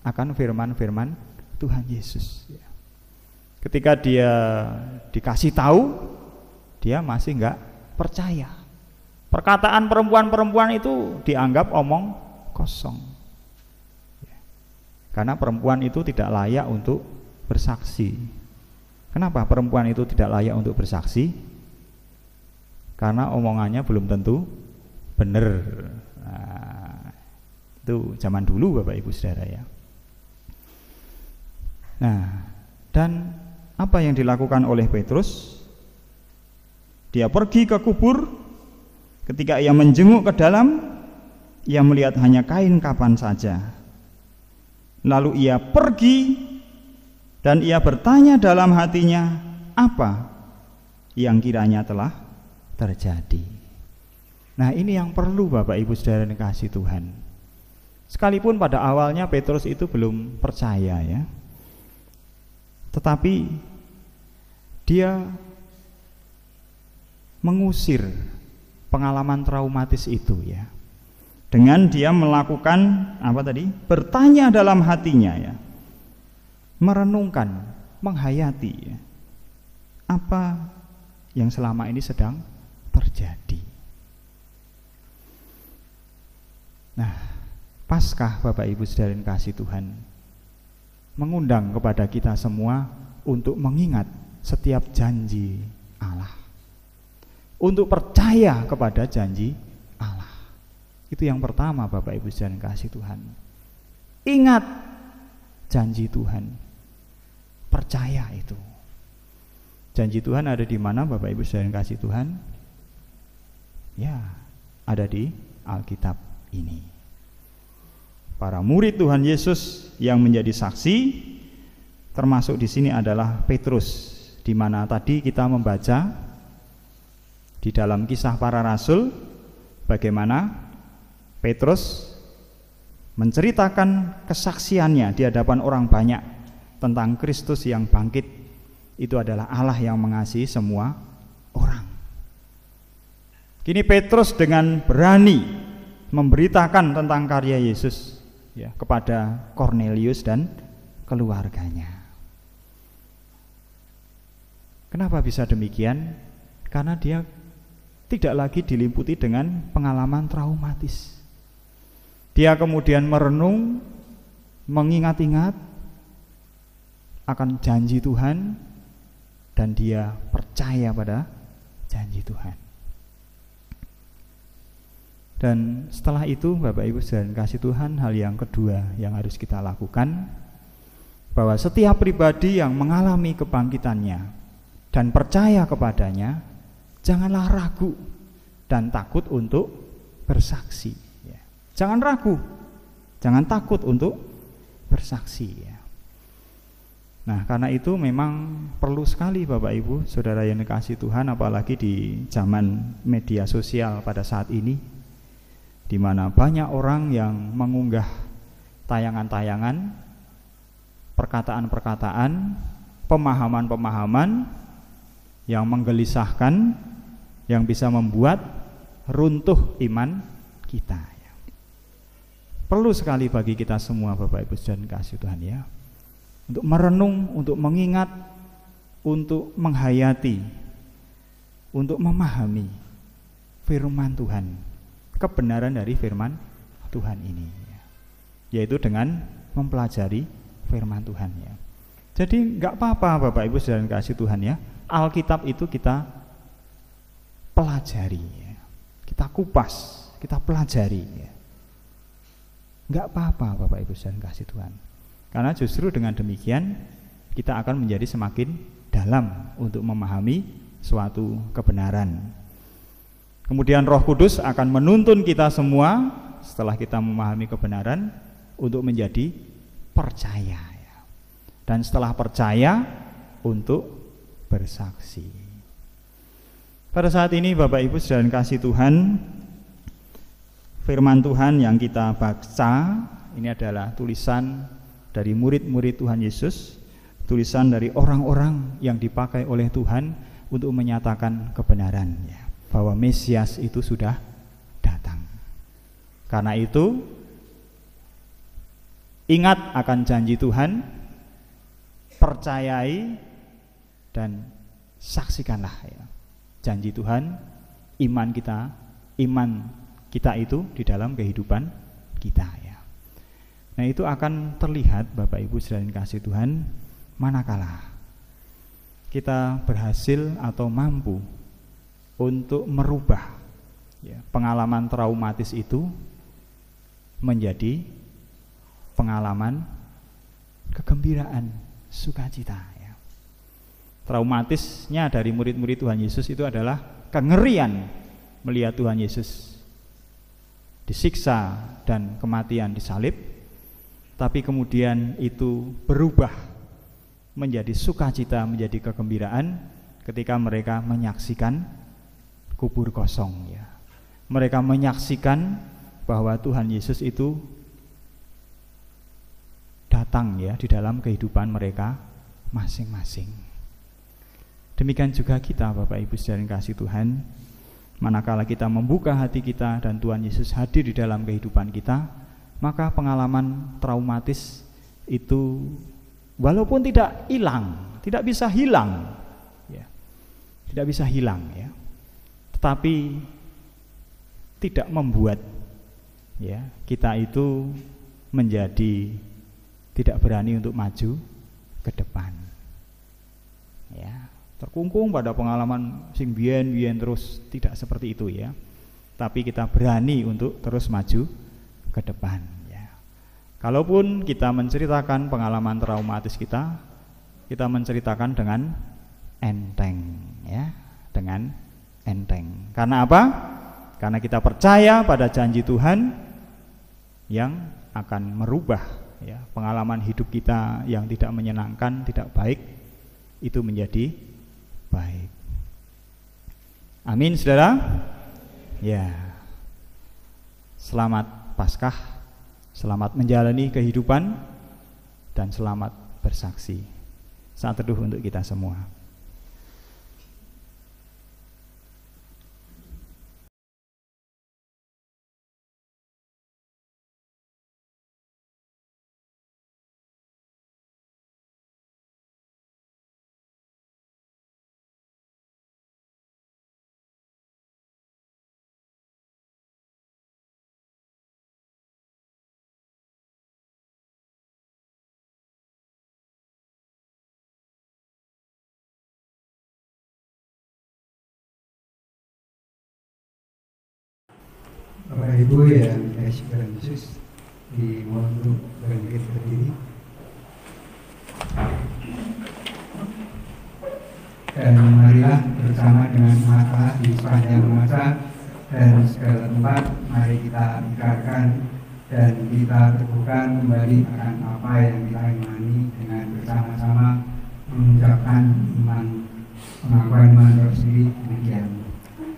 akan firman-firman Tuhan Yesus ya. Ketika dia dikasih tahu, dia masih enggak percaya. Perkataan perempuan-perempuan itu dianggap omong kosong ya. Karena perempuan itu tidak layak untuk bersaksi. Kenapa perempuan itu tidak layak untuk bersaksi? Karena omongannya belum tentu benar. Nah, itu zaman dulu Bapak Ibu Saudara ya. Nah, dan apa yang dilakukan oleh Petrus? Dia pergi ke kubur. Ketika ia menjenguk ke dalam, ia melihat hanya kain kafan saja. Lalu ia pergi dan ia bertanya dalam hatinya, apa yang kiranya telah terjadi. Nah, ini yang perlu Bapak Ibu Saudara yang kasih Tuhan. Sekalipun pada awalnya Petrus itu belum percaya ya, tetapi dia mengusir pengalaman traumatis itu ya, dengan dia melakukan apa tadi? Bertanya dalam hatinya ya, merenungkan, menghayati ya, apa yang selama ini sedang terjadi. Nah, Paskah Bapak Ibu Saudara yang kasih Tuhan mengundang kepada kita semua untuk mengingat setiap janji Allah, untuk percaya kepada janji Allah. Itu yang pertama Bapak Ibu Saudara yang kasih Tuhan. Ingat janji Tuhan, percaya itu. Janji Tuhan ada di mana Bapak Ibu Saudara yang kasih Tuhan? Ya, ada di Alkitab ini. Para murid Tuhan Yesus yang menjadi saksi, termasuk di sini adalah Petrus, di mana tadi kita membaca di dalam Kisah Para Rasul bagaimana Petrus menceritakan kesaksiannya di hadapan orang banyak tentang Kristus yang bangkit. Itu adalah Allah yang mengasihi semua orang. Kini Petrus dengan berani memberitakan tentang karya Yesus ya, kepada Kornelius dan keluarganya. Kenapa bisa demikian? Karena dia tidak lagi diliputi dengan pengalaman traumatis. Dia kemudian merenung, mengingat-ingat akan janji Tuhan, dan dia percaya pada janji Tuhan. Dan setelah itu Bapak Ibu Saudara kasih Tuhan, hal yang kedua yang harus kita lakukan, bahwa setiap pribadi yang mengalami kebangkitannya dan percaya kepadanya, janganlah ragu dan takut untuk bersaksi ya. Jangan ragu, jangan takut untuk bersaksi ya. Nah, karena itu memang perlu sekali Bapak Ibu Saudara yang dikasihi Tuhan, apalagi di zaman media sosial pada saat ini, di mana banyak orang yang mengunggah tayangan-tayangan, perkataan-perkataan, pemahaman-pemahaman yang menggelisahkan, yang bisa membuat runtuh iman kita ya. Perlu sekali bagi kita semua Bapak Ibu dan kasih Tuhan ya, untuk merenung, untuk mengingat, untuk menghayati, untuk memahami firman Tuhan, kebenaran dari firman Tuhan ini ya, yaitu dengan mempelajari firman Tuhan ya. Jadi nggak apa-apa Bapak Ibu dan kasih Tuhan ya, Alkitab itu kita pelajari ya, kita kupas, kita pelajari ya. Nggak apa-apa Bapak Ibu dan kasih Tuhan, karena justru dengan demikian kita akan menjadi semakin dalam untuk memahami suatu kebenaran. Kemudian Roh Kudus akan menuntun kita semua setelah kita memahami kebenaran untuk menjadi percaya ya. Dan setelah percaya untuk bersaksi. Pada saat ini Bapak Ibu dan kasih Tuhan, firman Tuhan yang kita baca ini adalah tulisan dari murid-murid Tuhan Yesus, tulisan dari orang-orang yang dipakai oleh Tuhan untuk menyatakan kebenaran ya, bahwa Mesias itu sudah datang. Karena itu ingat akan janji Tuhan, percayai dan saksikanlah ya janji Tuhan, iman kita itu di dalam kehidupan kita ya. Nah, itu akan terlihat Bapak Ibu sekalian kasih Tuhan manakala kita berhasil atau mampu untuk merubah pengalaman traumatis itu menjadi pengalaman kegembiraan, sukacita. Traumatisnya dari murid-murid Tuhan Yesus itu adalah kengerian melihat Tuhan Yesus disiksa dan kematian disalib, tapi kemudian itu berubah menjadi sukacita, menjadi kegembiraan ketika mereka menyaksikan kubur kosong. Mereka menyaksikan bahwa Tuhan Yesus itu datang di dalam kehidupan mereka masing-masing. Demikian juga kita, Bapak Ibu saudara kasih Tuhan, manakala kita membuka hati kita dan Tuhan Yesus hadir di dalam kehidupan kita, maka pengalaman traumatis itu walaupun tidak hilang, tidak bisa hilang, tidak bisa hilang, tetapi tidak membuat kita itu menjadi tidak berani untuk maju ke depan. Terkungkung pada pengalaman sing biyen terus, tidak seperti itu tapi kita berani untuk terus maju ke depan. Kalaupun kita menceritakan pengalaman traumatis kita menceritakan dengan enteng, dengan enteng. Karena apa? Karena kita percaya pada janji Tuhan yang akan merubah pengalaman hidup kita yang tidak menyenangkan, tidak baik, itu menjadi baik. Amin, saudara. Selamat Paskah, selamat menjalani kehidupan, dan selamat bersaksi. Saat teduh untuk kita semua. Bapak Ibu yang dikasihi Tuhan Yesus, dimohon untuk bangkit berdiri dan marilah bersama dengan mata di sepanjang masa dan segala tempat, mari kita ikrarkan dan kita teguhkan kembali akan apa yang kita imani dengan bersama-sama mengucapkan iman, pengakuan iman tersendiri. Demikian.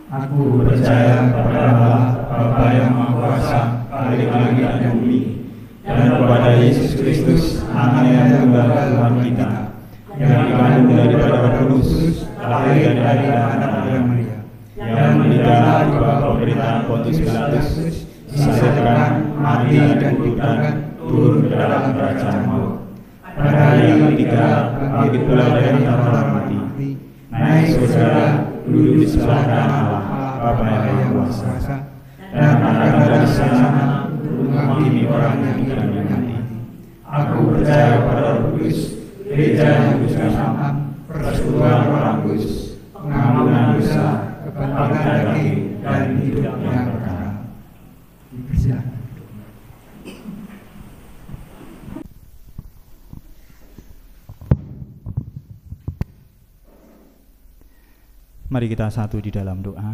Aku percaya kepada Allah, Bapa yang Maha Kuasa, Khalik langit dan bumi, dan kepada Yesus Kristus, Anak yang tunggal Tuhan kita, yang dikandung daripada Roh Kudus, lahir dari anak Maria, yang menderita di bawah pemerintahan Pontius Pilatus, disalibkan, mati dan dikuburkan, turun ke dalam kerajaan maut. Pada hari yang ketiga, bangkit pula dari antara mati, naik ke surga, duduk di sebelah kanan Allah, Bapa yang Maha Kuasa, dan akan dari sana menghakimi orang yang hidup dan mati. Aku percaya pada Roh Kudus, gereja yang kudus dan sama, persekutuan orang kudus, pengampunan dosa, kebangkitan daging, dan hidup yang kekal. Dipersilakan. Mari kita satu di dalam doa.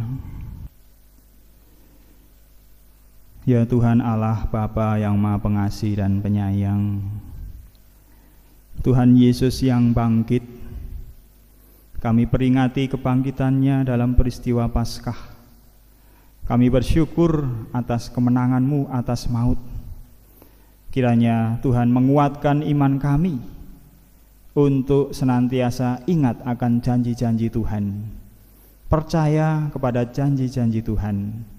Ya Tuhan Allah Bapa yang Maha Pengasih dan Penyayang, Tuhan Yesus yang bangkit, kami peringati kebangkitannya dalam peristiwa Paskah. Kami bersyukur atas kemenangan-Mu atas maut. Kiranya Tuhan menguatkan iman kami untuk senantiasa ingat akan janji-janji Tuhan, percaya kepada janji-janji Tuhan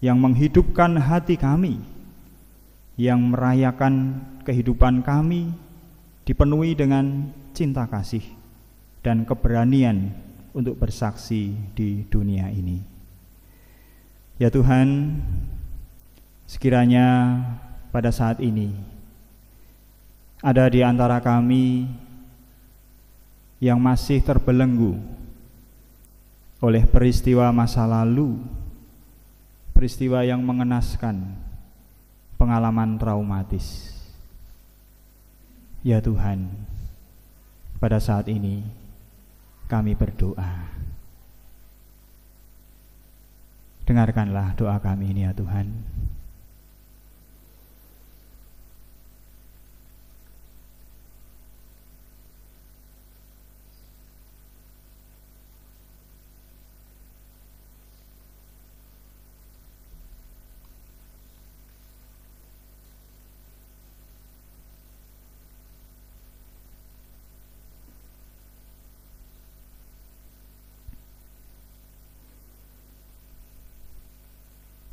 yang menghidupkan hati kami, yang merayakan kehidupan kami dipenuhi dengan cinta kasih dan keberanian untuk bersaksi di dunia ini. Ya Tuhan, sekiranya pada saat ini ada di antara kami yang masih terbelenggu oleh peristiwa masa lalu, peristiwa yang mengenaskan, pengalaman traumatis. Ya Tuhan, pada saat ini kami berdoa. Dengarkanlah doa kami ini ya Tuhan.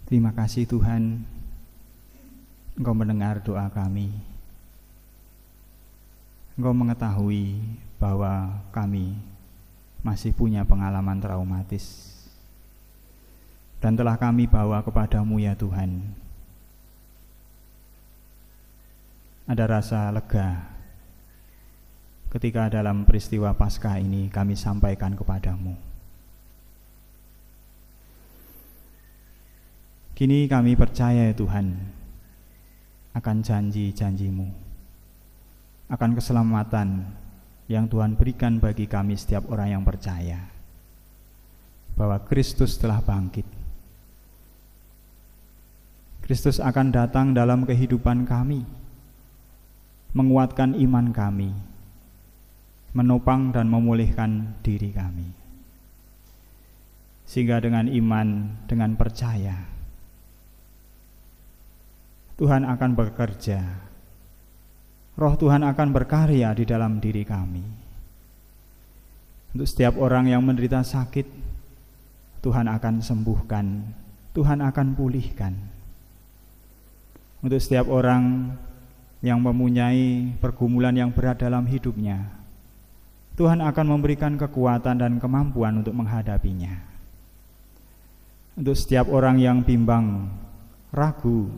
Terima kasih Tuhan, Engkau mendengar doa kami. Engkau mengetahui bahwa kami masih punya pengalaman traumatis, dan telah kami bawa kepadamu ya Tuhan. Ada rasa lega ketika dalam peristiwa Paskah ini kami sampaikan kepadamu. Kini kami percaya ya Tuhan akan janji-janji-Mu, akan keselamatan yang Tuhan berikan bagi kami setiap orang yang percaya, bahwa Kristus telah bangkit. Kristus akan datang dalam kehidupan kami, menguatkan iman kami, menopang dan memulihkan diri kami. Sehingga dengan iman, dengan percaya, Tuhan akan bekerja, Roh Tuhan akan berkarya di dalam diri kami. Untuk setiap orang yang menderita sakit, Tuhan akan sembuhkan, Tuhan akan pulihkan. Untuk setiap orang yang mempunyai pergumulan yang berat dalam hidupnya, Tuhan akan memberikan kekuatan dan kemampuan untuk menghadapinya. Untuk setiap orang yang bimbang, ragu,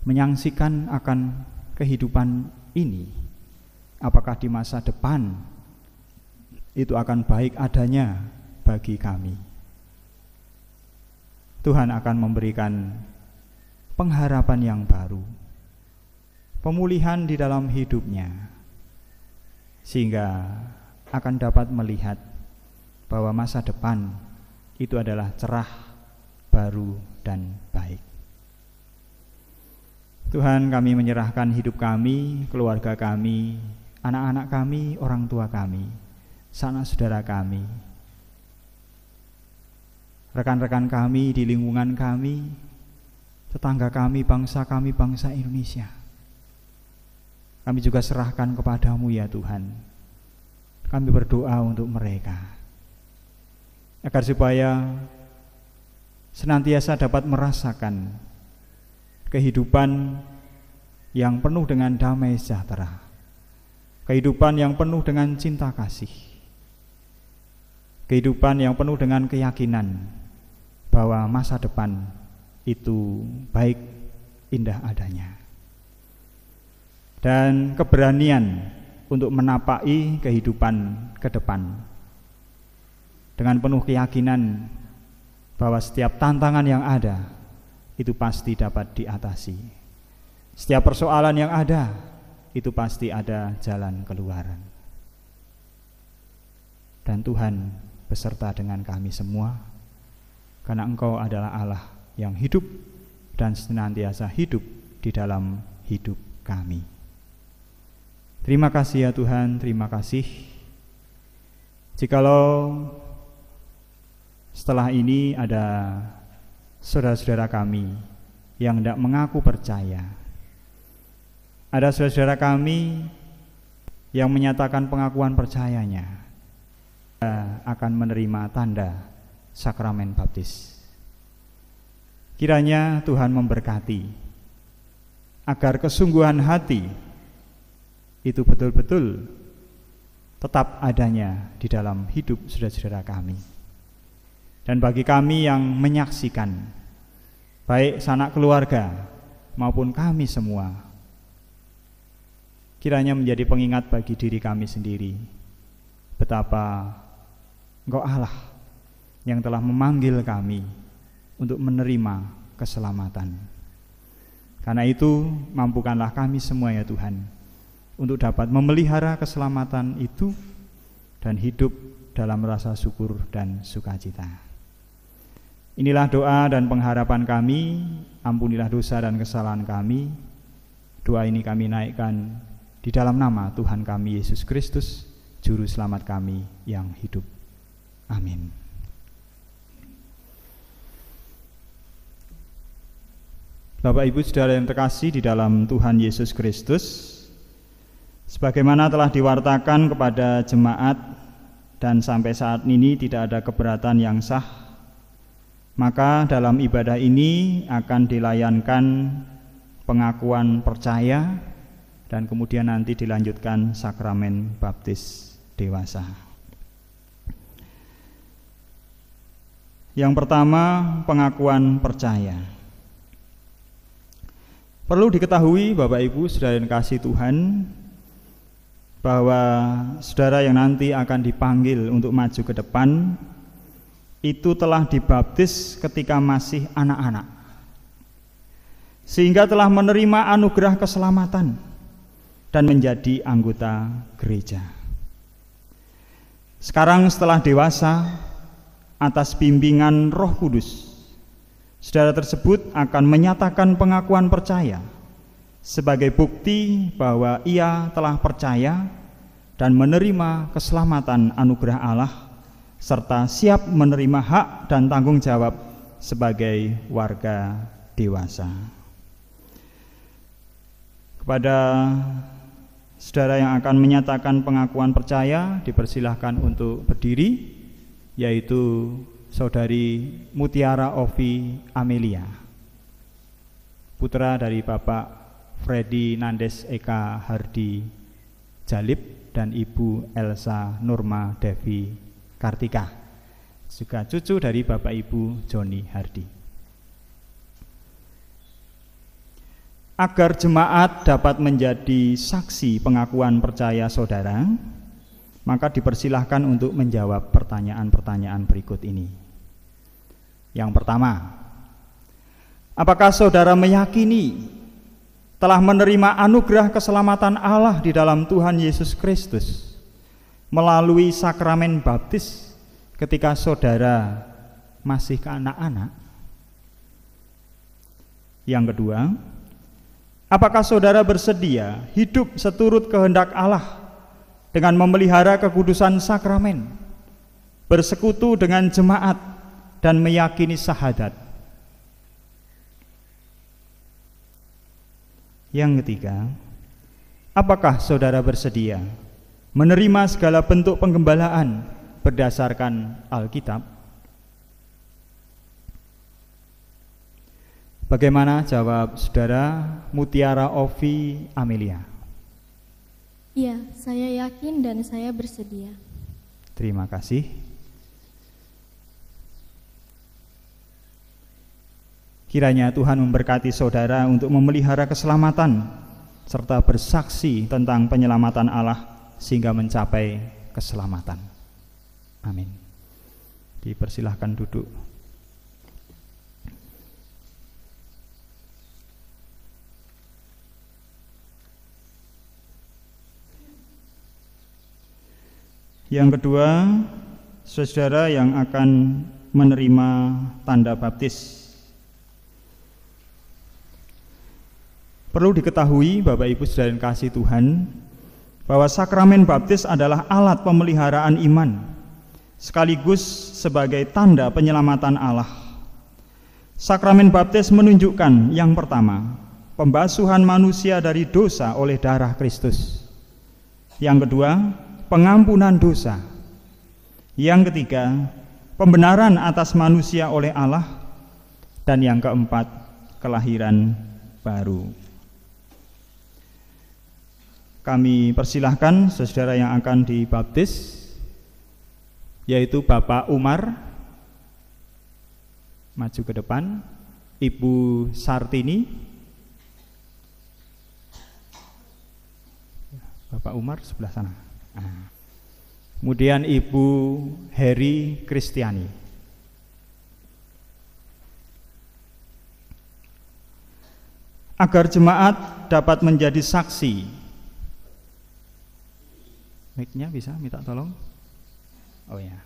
menyaksikan akan kehidupan ini, apakah di masa depan itu akan baik adanya bagi kami, Tuhan akan memberikan pengharapan yang baru, pemulihan di dalam hidupnya, sehingga akan dapat melihat bahwa masa depan itu adalah cerah, baru, dan baik. Tuhan, kami menyerahkan hidup kami, keluarga kami, anak-anak kami, orang tua kami, sanak saudara kami, rekan-rekan kami di lingkungan kami, tetangga kami, bangsa Indonesia. Kami juga serahkan kepadamu ya Tuhan. Kami berdoa untuk mereka, agar supaya senantiasa dapat merasakan kehidupan yang penuh dengan damai sejahtera, kehidupan yang penuh dengan cinta kasih, kehidupan yang penuh dengan keyakinan bahwa masa depan itu baik, indah adanya, dan keberanian untuk menapaki kehidupan ke depan dengan penuh keyakinan bahwa setiap tantangan yang ada itu pasti dapat diatasi. Setiap persoalan yang ada itu pasti ada jalan keluaran. Dan Tuhan beserta dengan kami semua, karena Engkau adalah Allah yang hidup dan senantiasa hidup di dalam hidup kami. Terima kasih ya Tuhan, terima kasih. Jikalau setelah ini ada saudara-saudara kami yang tidak mengaku percaya, ada saudara-saudara kami yang menyatakan pengakuan percayanya, akan menerima tanda sakramen baptis. Kiranya Tuhan memberkati agar kesungguhan hati itu betul-betul tetap adanya di dalam hidup saudara-saudara kami. Dan bagi kami yang menyaksikan, baik sanak keluarga maupun kami semua, kiranya menjadi pengingat bagi diri kami sendiri, betapa Engkau Allah yang telah memanggil kami untuk menerima keselamatan. Karena itu mampukanlah kami semua ya Tuhan untuk dapat memelihara keselamatan itu dan hidup dalam rasa syukur dan sukacita. Inilah doa dan pengharapan kami, ampunilah dosa dan kesalahan kami. Doa ini kami naikkan di dalam nama Tuhan kami Yesus Kristus, Juru Selamat kami yang hidup. Amin. Bapak Ibu Saudara yang terkasih di dalam Tuhan Yesus Kristus, sebagaimana telah diwartakan kepada jemaat dan sampai saat ini tidak ada keberatan yang sah, maka dalam ibadah ini akan dilayankan pengakuan percaya dan kemudian nanti dilanjutkan sakramen baptis dewasa. Yang pertama, pengakuan percaya. Perlu diketahui Bapak Ibu Saudara yang kasih Tuhan, bahwa saudara yang nanti akan dipanggil untuk maju ke depan itu telah dibaptis ketika masih anak-anak, sehingga telah menerima anugerah keselamatan dan menjadi anggota gereja. Sekarang setelah dewasa, atas bimbingan Roh Kudus, saudara tersebut akan menyatakan pengakuan percaya sebagai bukti bahwa ia telah percaya dan menerima keselamatan anugerah Allah serta siap menerima hak dan tanggung jawab sebagai warga dewasa. Kepada saudara yang akan menyatakan pengakuan percaya, dipersilahkan untuk berdiri, yaitu Saudari Mutiara Ovi Amelia, putra dari Bapak Freddy Nandes Eka Hardi Jalip dan Ibu Elsa Nurma Devi Kartika, juga cucu dari Bapak Ibu Joni Hardi. Agar jemaat dapat menjadi saksi pengakuan percaya saudara, maka dipersilahkan untuk menjawab pertanyaan-pertanyaan berikut ini. Yang pertama, apakah saudara meyakini telah menerima anugerah keselamatan Allah di dalam Tuhan Yesus Kristus melalui sakramen baptis ketika saudara masih anak-anak? Yang kedua, apakah saudara bersedia hidup seturut kehendak Allah dengan memelihara kekudusan sakramen, bersekutu dengan jemaat, dan meyakini syahadat? Yang ketiga, apakah saudara bersedia menerima segala bentuk penggembalaan berdasarkan Alkitab? Bagaimana jawab saudara Mutiara Ovi Amelia? Ya, saya yakin dan saya bersedia. Terima kasih. Kiranya Tuhan memberkati saudara untuk memelihara keselamatan serta bersaksi tentang penyelamatan Allah sehingga mencapai keselamatan. Amin. Dipersilahkan duduk. Yang kedua, saudara yang akan menerima tanda baptis. Perlu diketahui Bapak Ibu saudara yang kasih Tuhan, bahwa sakramen baptis adalah alat pemeliharaan iman, sekaligus sebagai tanda penyelamatan Allah. Sakramen baptis menunjukkan yang pertama, pembasuhan manusia dari dosa oleh darah Kristus. Yang kedua, pengampunan dosa. Yang ketiga, pembenaran atas manusia oleh Allah. Dan yang keempat, kelahiran baru. Kami persilahkan saudara yang akan dibaptis, yaitu Bapak Umar, maju ke depan. Ibu Sartini, Bapak Umar sebelah sana. Kemudian Ibu Heri Kristiani. Agar jemaat dapat menjadi saksi. Mic-nya bisa minta tolong? Oh ya.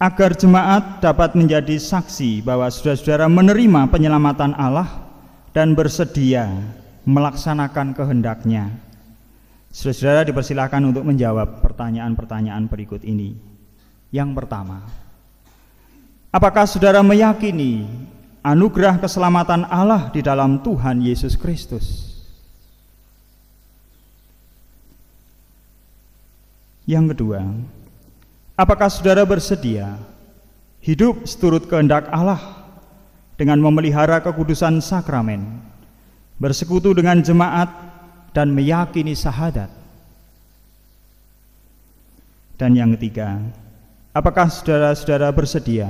Agar jemaat dapat menjadi saksi bahwa saudara-saudara menerima penyelamatan Allah dan bersedia melaksanakan kehendak-Nya. Saudara-saudara dipersilakan untuk menjawab pertanyaan-pertanyaan berikut ini. Yang pertama, apakah saudara meyakini anugerah keselamatan Allah di dalam Tuhan Yesus Kristus? Yang kedua, apakah saudara bersedia hidup seturut kehendak Allah dengan memelihara kekudusan sakramen, bersekutu dengan jemaat, dan meyakini syahadat? Dan yang ketiga, apakah saudara-saudara bersedia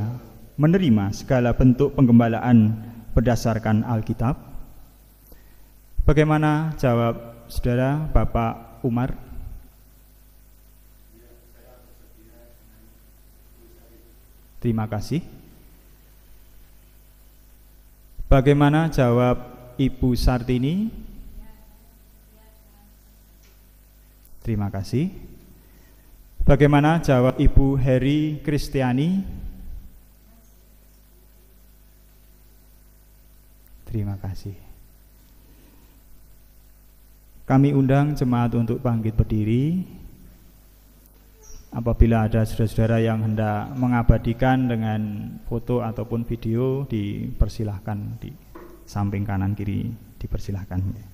menerima segala bentuk penggembalaan berdasarkan Alkitab? Bagaimana jawab saudara Bapak Umar? Terima kasih. Bagaimana jawab Ibu Sartini? Terima kasih. Bagaimana jawab Ibu Heri Kristiani? Terima kasih. Kami undang jemaat untuk bangkit berdiri. Apabila ada saudara-saudara yang hendak mengabadikan dengan foto ataupun video, dipersilahkan di samping kanan kiri, dipersilahkan.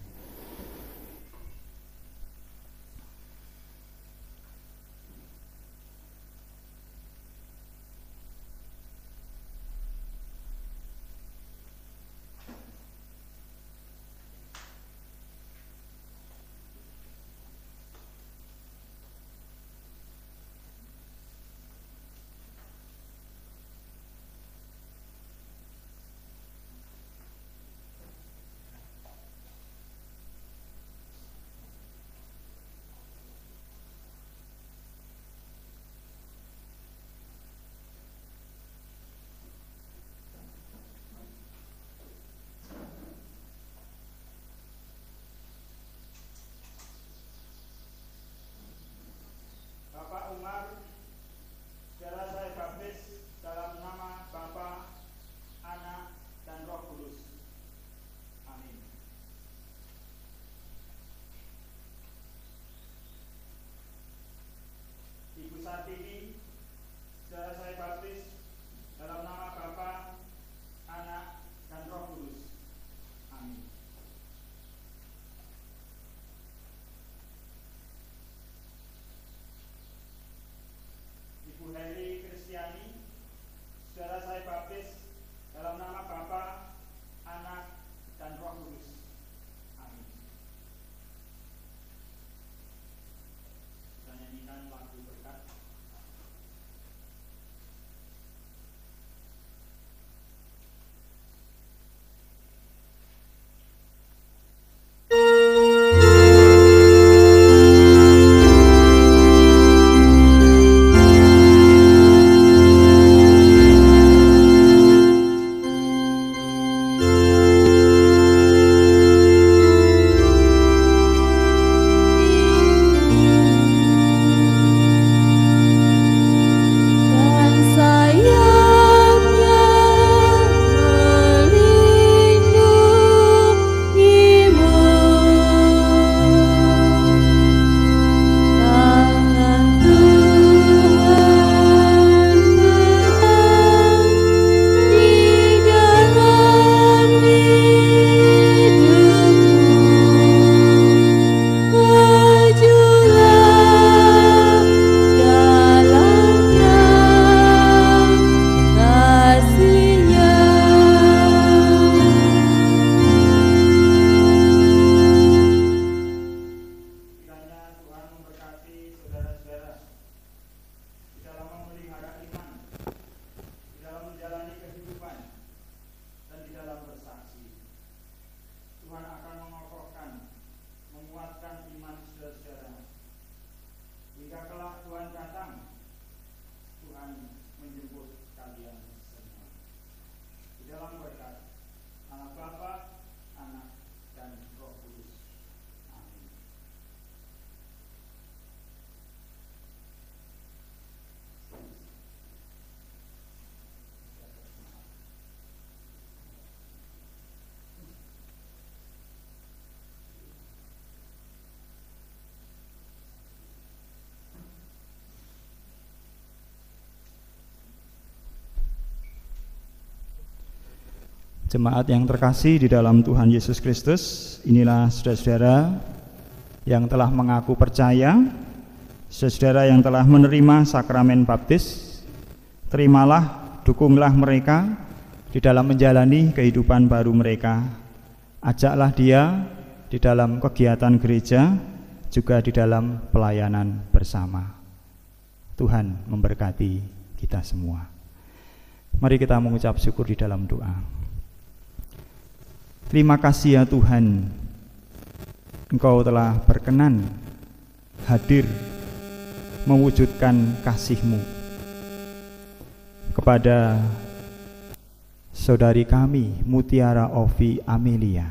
Jemaat yang terkasih di dalam Tuhan Yesus Kristus, inilah saudara-saudara yang telah mengaku percaya, saudara yang telah menerima sakramen baptis. Terimalah, dukunglah mereka di dalam menjalani kehidupan baru mereka. Ajaklah dia di dalam kegiatan gereja, juga di dalam pelayanan bersama. Tuhan memberkati kita semua. Mari kita mengucap syukur di dalam doa. Terima kasih ya Tuhan, Engkau telah berkenan hadir mewujudkan kasih-Mu kepada saudari kami Mutiara Ovi Amelia,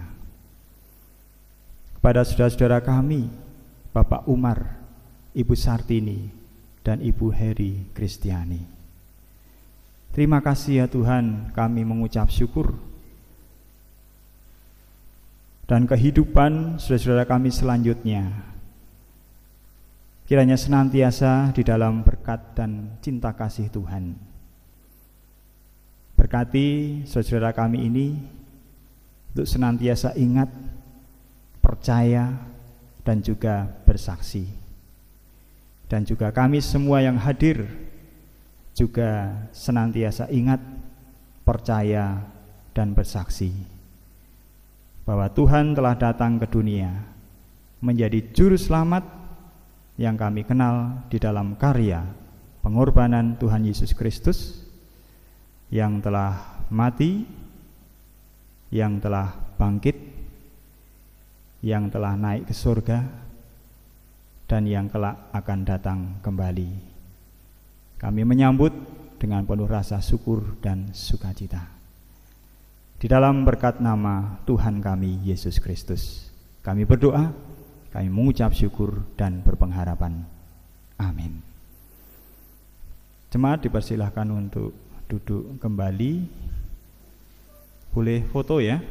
kepada saudara-saudara kami Bapak Umar, Ibu Sartini, dan Ibu Heri Kristiani. Terima kasih ya Tuhan, kami mengucap syukur dan kehidupan saudara-saudara kami selanjutnya kiranya senantiasa di dalam berkat dan cinta kasih Tuhan. Berkati saudara kami ini untuk senantiasa ingat, percaya, dan juga bersaksi. Dan juga kami semua yang hadir juga senantiasa ingat, percaya, dan bersaksi bahwa Tuhan telah datang ke dunia menjadi juru selamat yang kami kenal di dalam karya pengorbanan Tuhan Yesus Kristus yang telah mati, yang telah bangkit, yang telah naik ke surga, dan yang kelak akan datang kembali. Kami menyambut dengan penuh rasa syukur dan sukacita. Di dalam berkat nama Tuhan kami Yesus Kristus, kami berdoa, kami mengucap syukur dan berpengharapan. Amin. Jemaat dipersilahkan untuk duduk kembali. Boleh foto ya.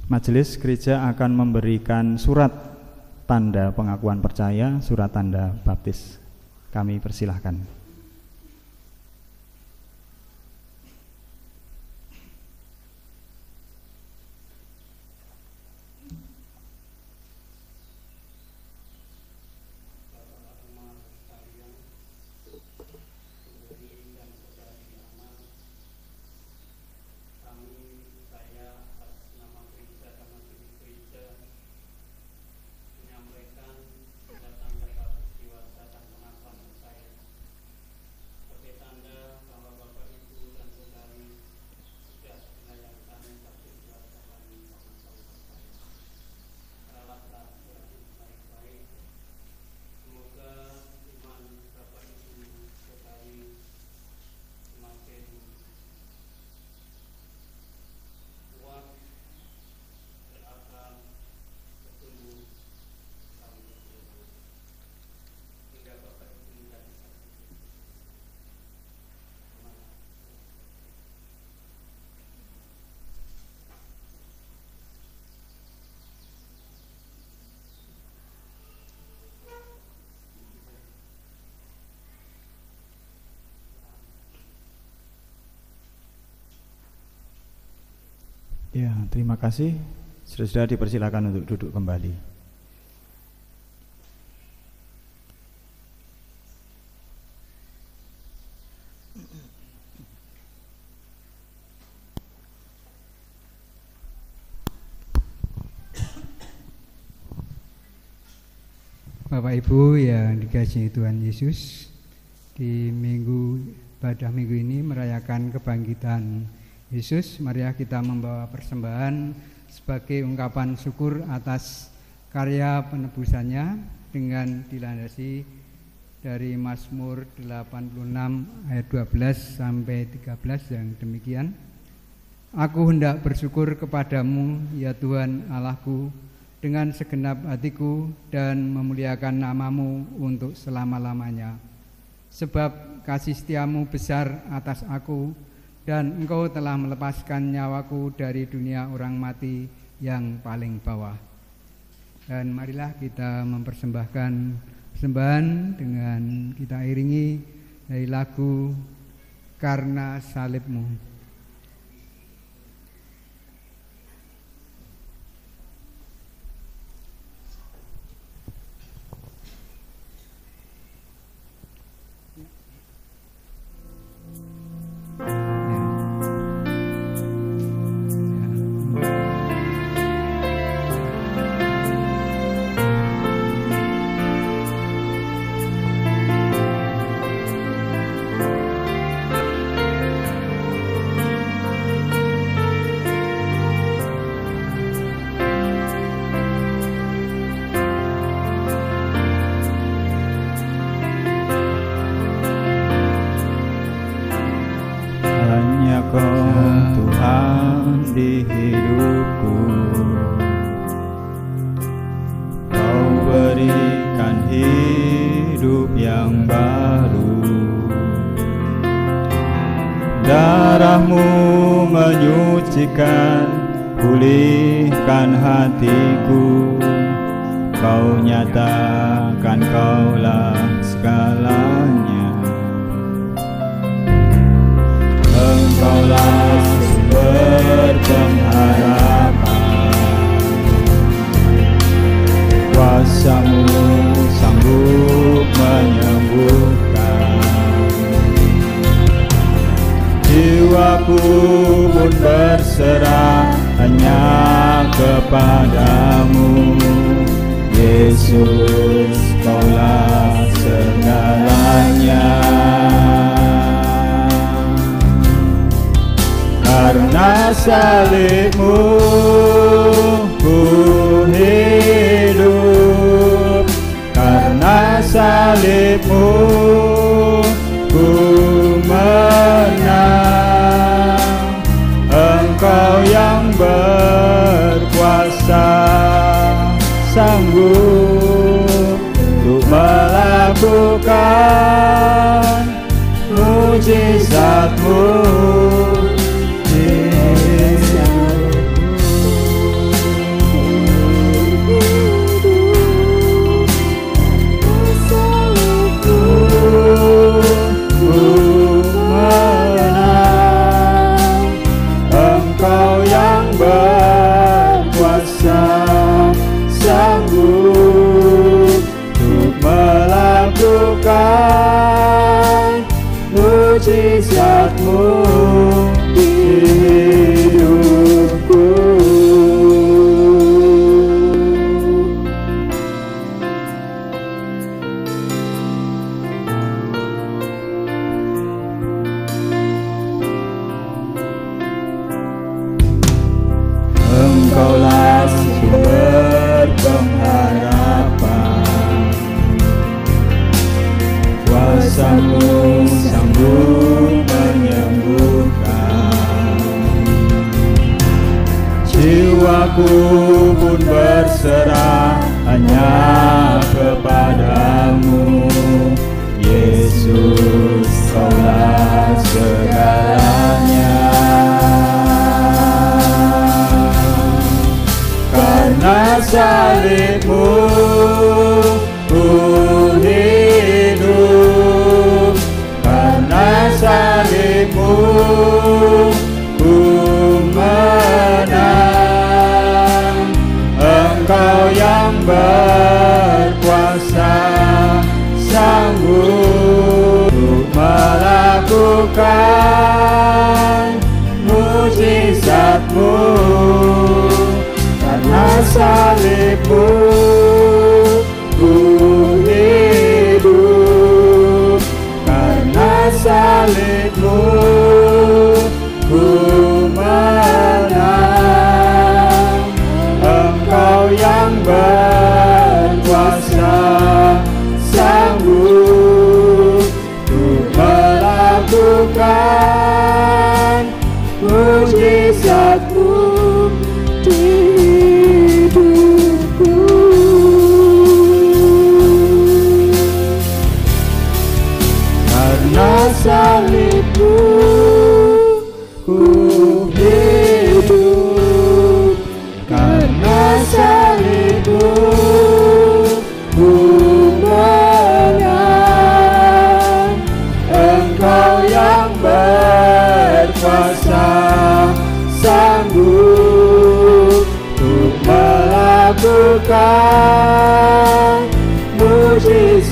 Majelis gereja akan memberikan surat tanda pengakuan percaya, surat tanda baptis. Kami persilahkan. Ya, terima kasih. Sudah dipersilakan untuk duduk kembali. Bapak Ibu yang dikasihi Tuhan Yesus, di pada minggu ini merayakan kebangkitan Yesus. Mari kita membawa persembahan sebagai ungkapan syukur atas karya penebusannya dengan dilandasi dari Mazmur 86 ayat 12 sampai 13 yang demikian. Aku hendak bersyukur kepadamu ya Tuhan Allahku dengan segenap hatiku dan memuliakan namamu untuk selama-lamanya. Sebab kasih setiamu besar atas aku dan engkau telah melepaskan nyawaku dari dunia orang mati yang paling bawah. Dan marilah kita mempersembahkan persembahan dengan kita iringi dari lagu Karena Salibmu. Darahmu menyucikan, pulihkan hatiku. Kau nyatakan kaulah segalanya. Engkaulah sumber pengharapan. Kuasamu sanggup menyembuhkan. Jiwaku pun berserah hanya kepadamu. Yesus, kaulah segalanya. Karena salibmu ku hidup. Karena salibmu ku menang. Engkau yang berkuasa, sanggup untuk melakukan mujizat-Mu. Mujizat-Mu di hidupku. Engkaulah sumber pengharapan. Kuasa-Mu sanggup menyembuhkan. Jiwaku pun berserah hanya kepadamu. Yesus, kaulah segalanya. Karena salibmu ku hidup. Karena salibmu ku menang. Engkau yang berkuasa,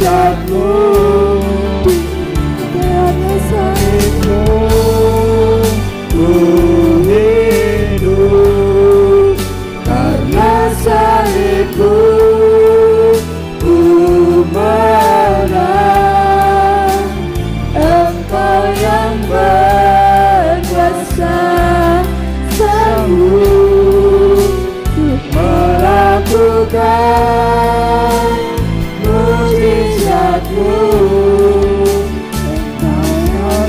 mujizatmu karena salibmu ku hidup, karena salibmu ku menang. Engkau yang berkuasa sanggup melakukan mujizatmu. Engkau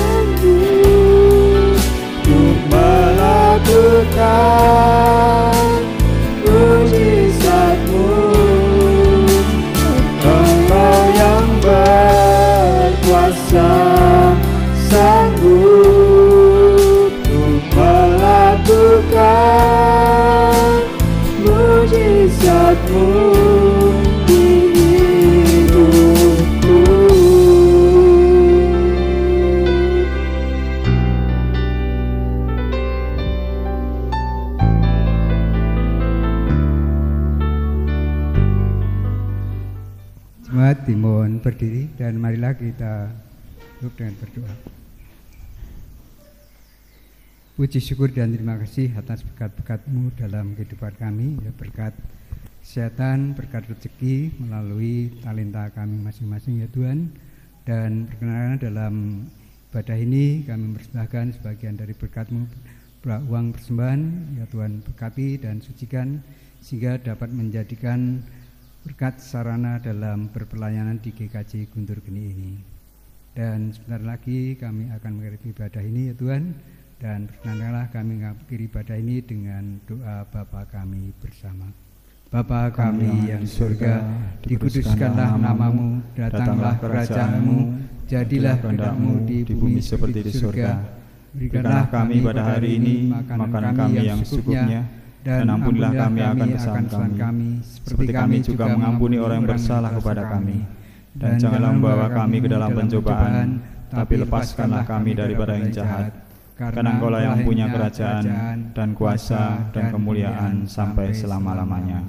sanggup melakukan mujizatmu. Engkau yang berkuasa sanggup melakukan mujizatmu di hidupku. Jemaat dimohon berdiri dan marilah kita duduk dengan berdoa. Puji syukur dan terima kasih atas berkat-berkat-Mu dalam kehidupan kami, ya, berkat kesehatan, berkat rezeki melalui talenta kami masing-masing, ya Tuhan. Dan perkenalan dalam ibadah ini kami mempersembahkan sebagian dari berkat-Mu, uang persembahan, ya Tuhan, berkati dan sucikan sehingga dapat menjadikan berkat sarana dalam berpelayanan di GKJ Guntur Geni ini. Dan sebentar lagi kami akan mengakhiri ibadah ini, ya Tuhan. Dan perkenankanlah kami mengakhiri ibadah ini dengan doa Bapa kami bersama. Bapa kami yang di surga, dikuduskanlah namamu, datanglah kerajaan-Mu, jadilah kehendak-Mu di bumi seperti di surga. Berikanlah kami pada hari ini makanan kami yang secukupnya, dan ampunilah kami akan kesalahan kami, seperti kami juga mengampuni orang yang bersalah kepada kami. Dan janganlah membawa kami ke dalam pencobaan, tapi lepaskanlah kami daripada yang jahat. Karena Engkaulah yang punya kerajaan dan kuasa dan kemuliaan sampai selama-lamanya.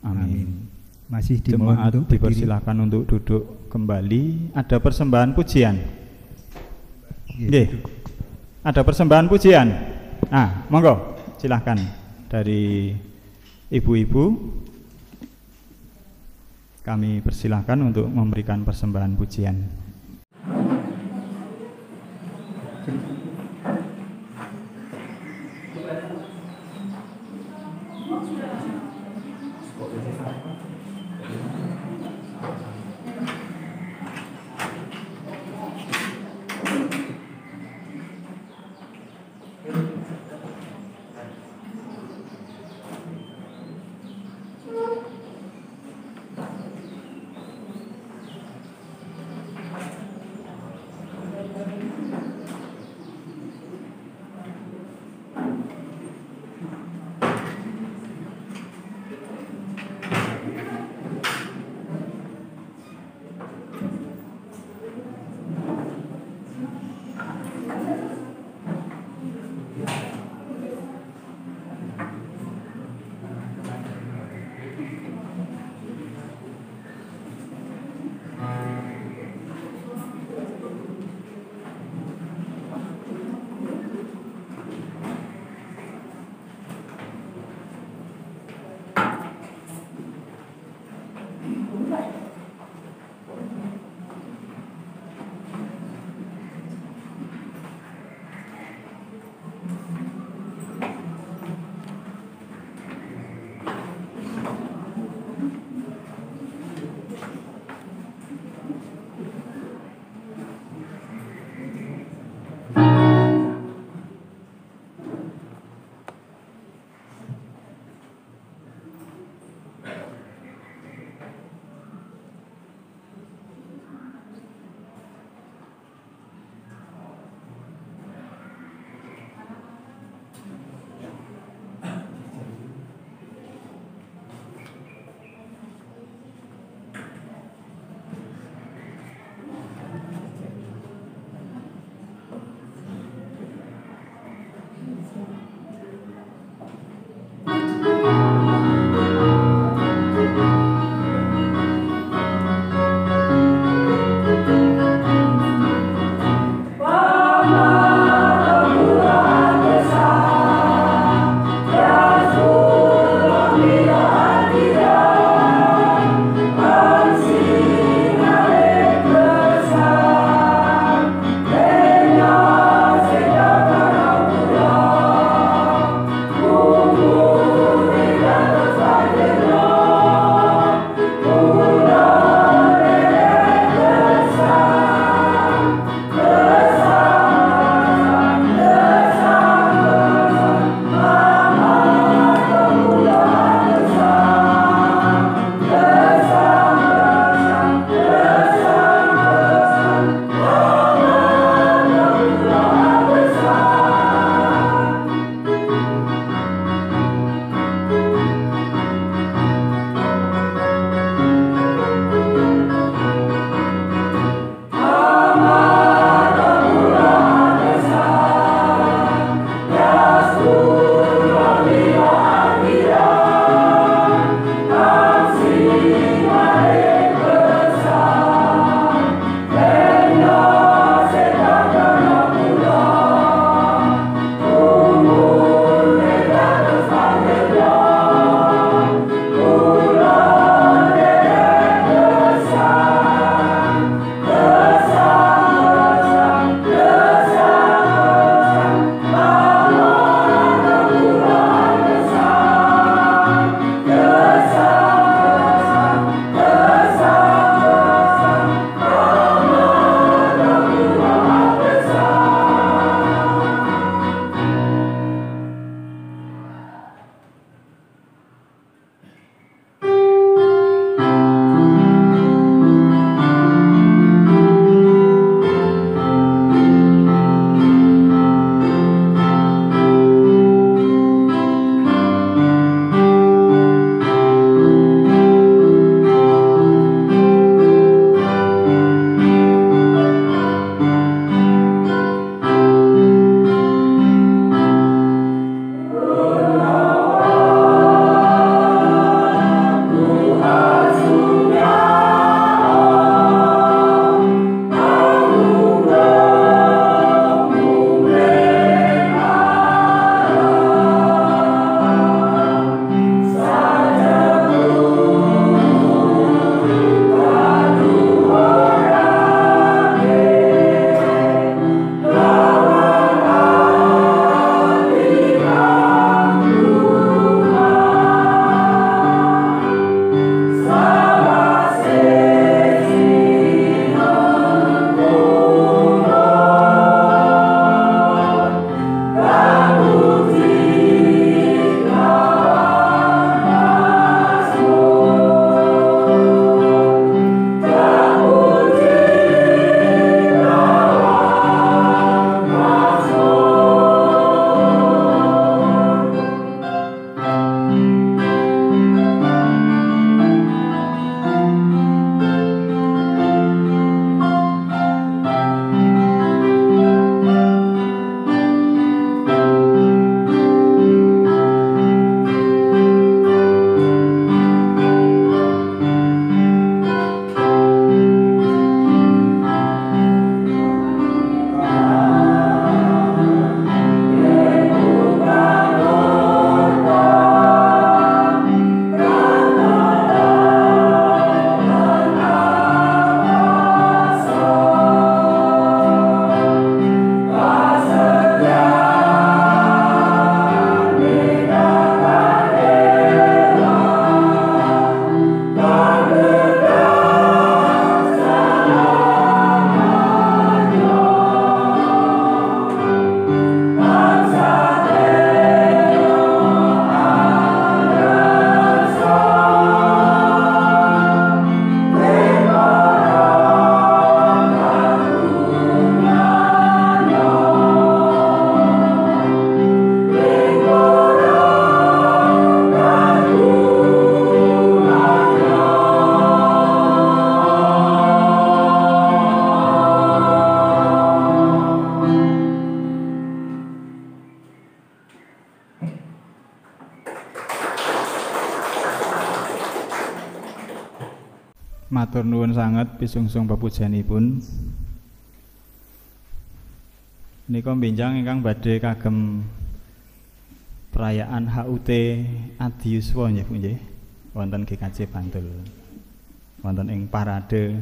Amin. Masih jemaat dipersilahkan untuk duduk kembali. Ada persembahan pujian. Nggih. Ada persembahan pujian. Nah, monggo silahkan dari ibu-ibu. Kami persilahkan untuk memberikan persembahan pujian. Matur nuwun sanget pisungsung pepujanipun. Nika benjang ingkang badhe kagem perayaan HUT Adiyuswa nggih Bu nggih. Wonten GKJ Bantul. Wonten ing parade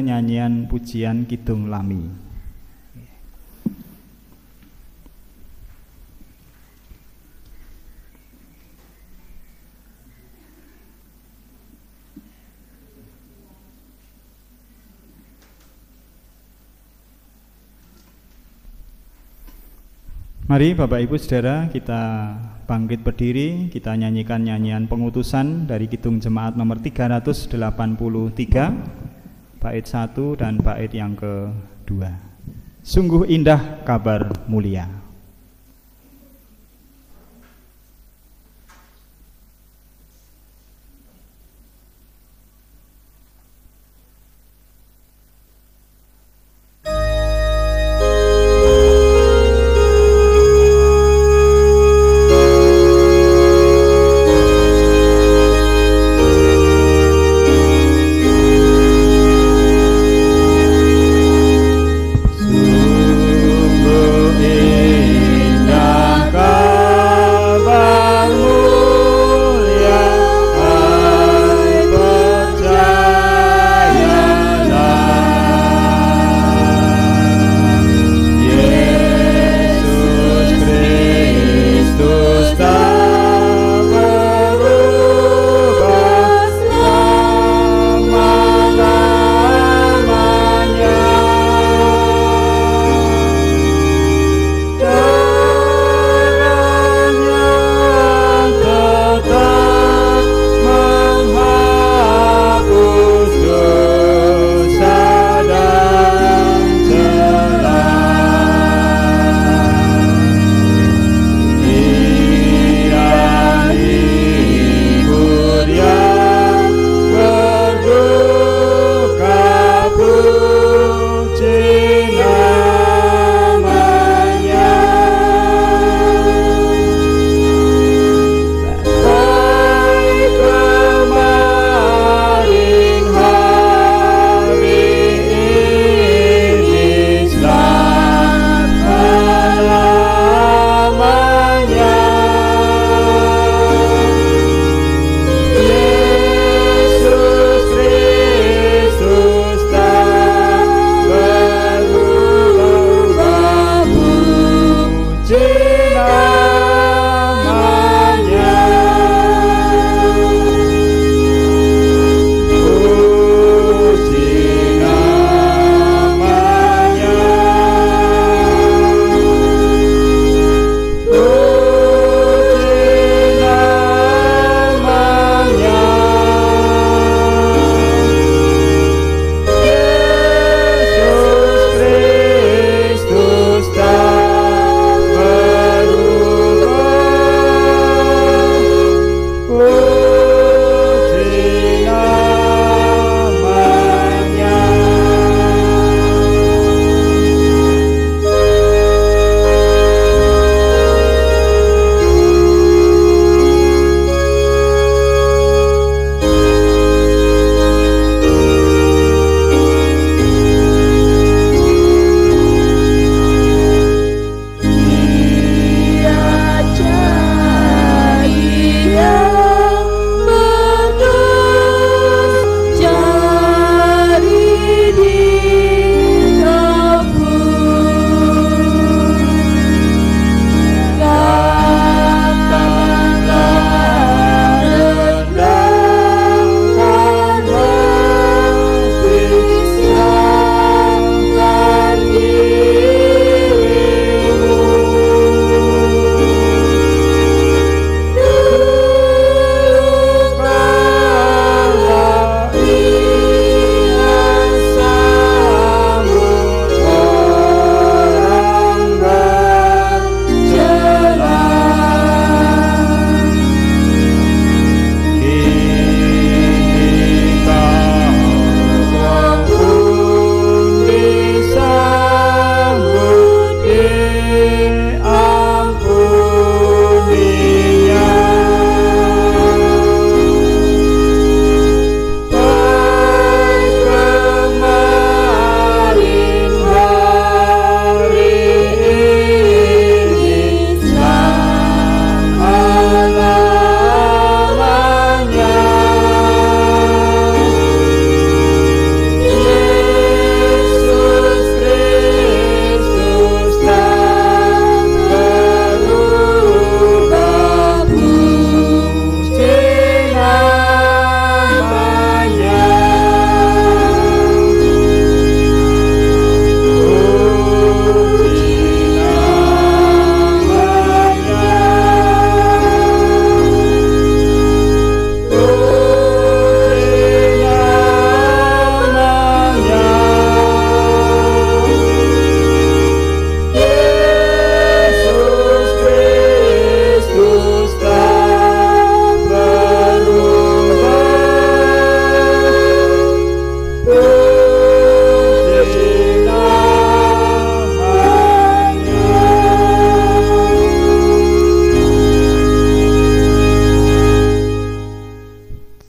nyanyian pujian Kidung Lami. Mari Bapak Ibu Saudara, kita bangkit berdiri, kita nyanyikan nyanyian pengutusan dari Kidung Jemaat nomor 383, bait 1 dan bait yang kedua. Sungguh indah kabar mulia. Sungguh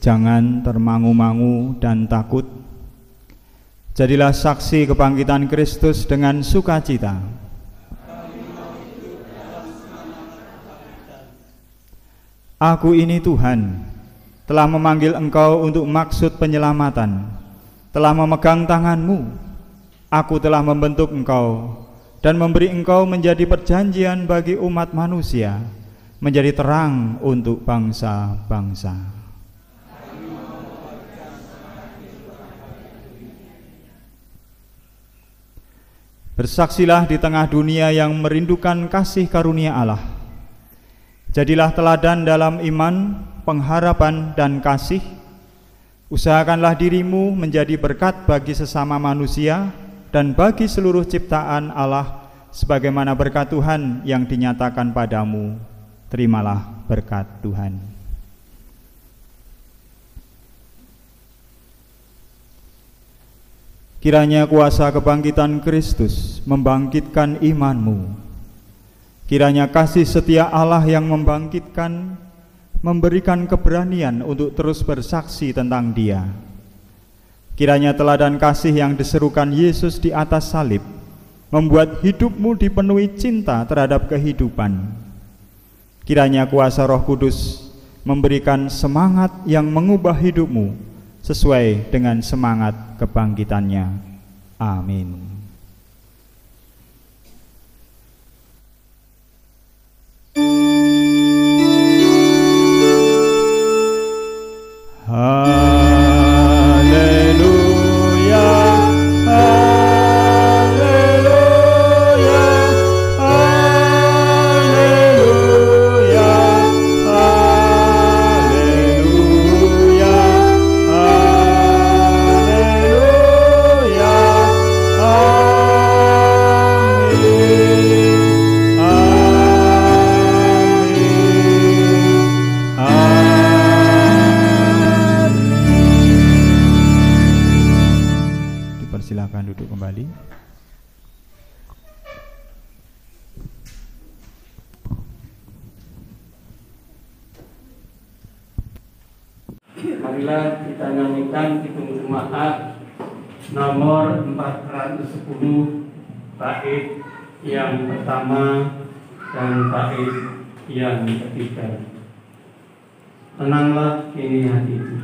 Jangan termangu-mangu dan takut. Jadilah saksi kebangkitan Kristus dengan sukacita. Aku ini Tuhan, telah memanggil engkau untuk maksud penyelamatan, telah memegang tanganmu. Aku telah membentuk engkau dan memberi engkau menjadi perjanjian bagi umat manusia, menjadi terang untuk bangsa-bangsa. Bersaksilah di tengah dunia yang merindukan kasih karunia Allah. Jadilah teladan dalam iman, pengharapan, dan kasih. Usahakanlah dirimu menjadi berkat bagi sesama manusia dan bagi seluruh ciptaan Allah, sebagaimana berkat Tuhan yang dinyatakan padamu. Terimalah berkat Tuhan. Kiranya kuasa kebangkitan Kristus membangkitkan imanmu. Kiranya kasih setia Allah yang membangkitkan memberikan keberanian untuk terus bersaksi tentang Dia. Kiranya teladan kasih yang diserukan Yesus di atas salib membuat hidupmu dipenuhi cinta terhadap kehidupan. Kiranya kuasa Roh Kudus memberikan semangat yang mengubah hidupmu sesuai dengan semangat kebangkitannya. Amin. Haleluya, haleluya, haleluya, haleluya, haleluya, Silakan duduk kembali. Marilah kita nyanyikan hitung jemaat nomor 410, bait yang pertama dan bait yang ketiga. Tenanglah kini hatiku.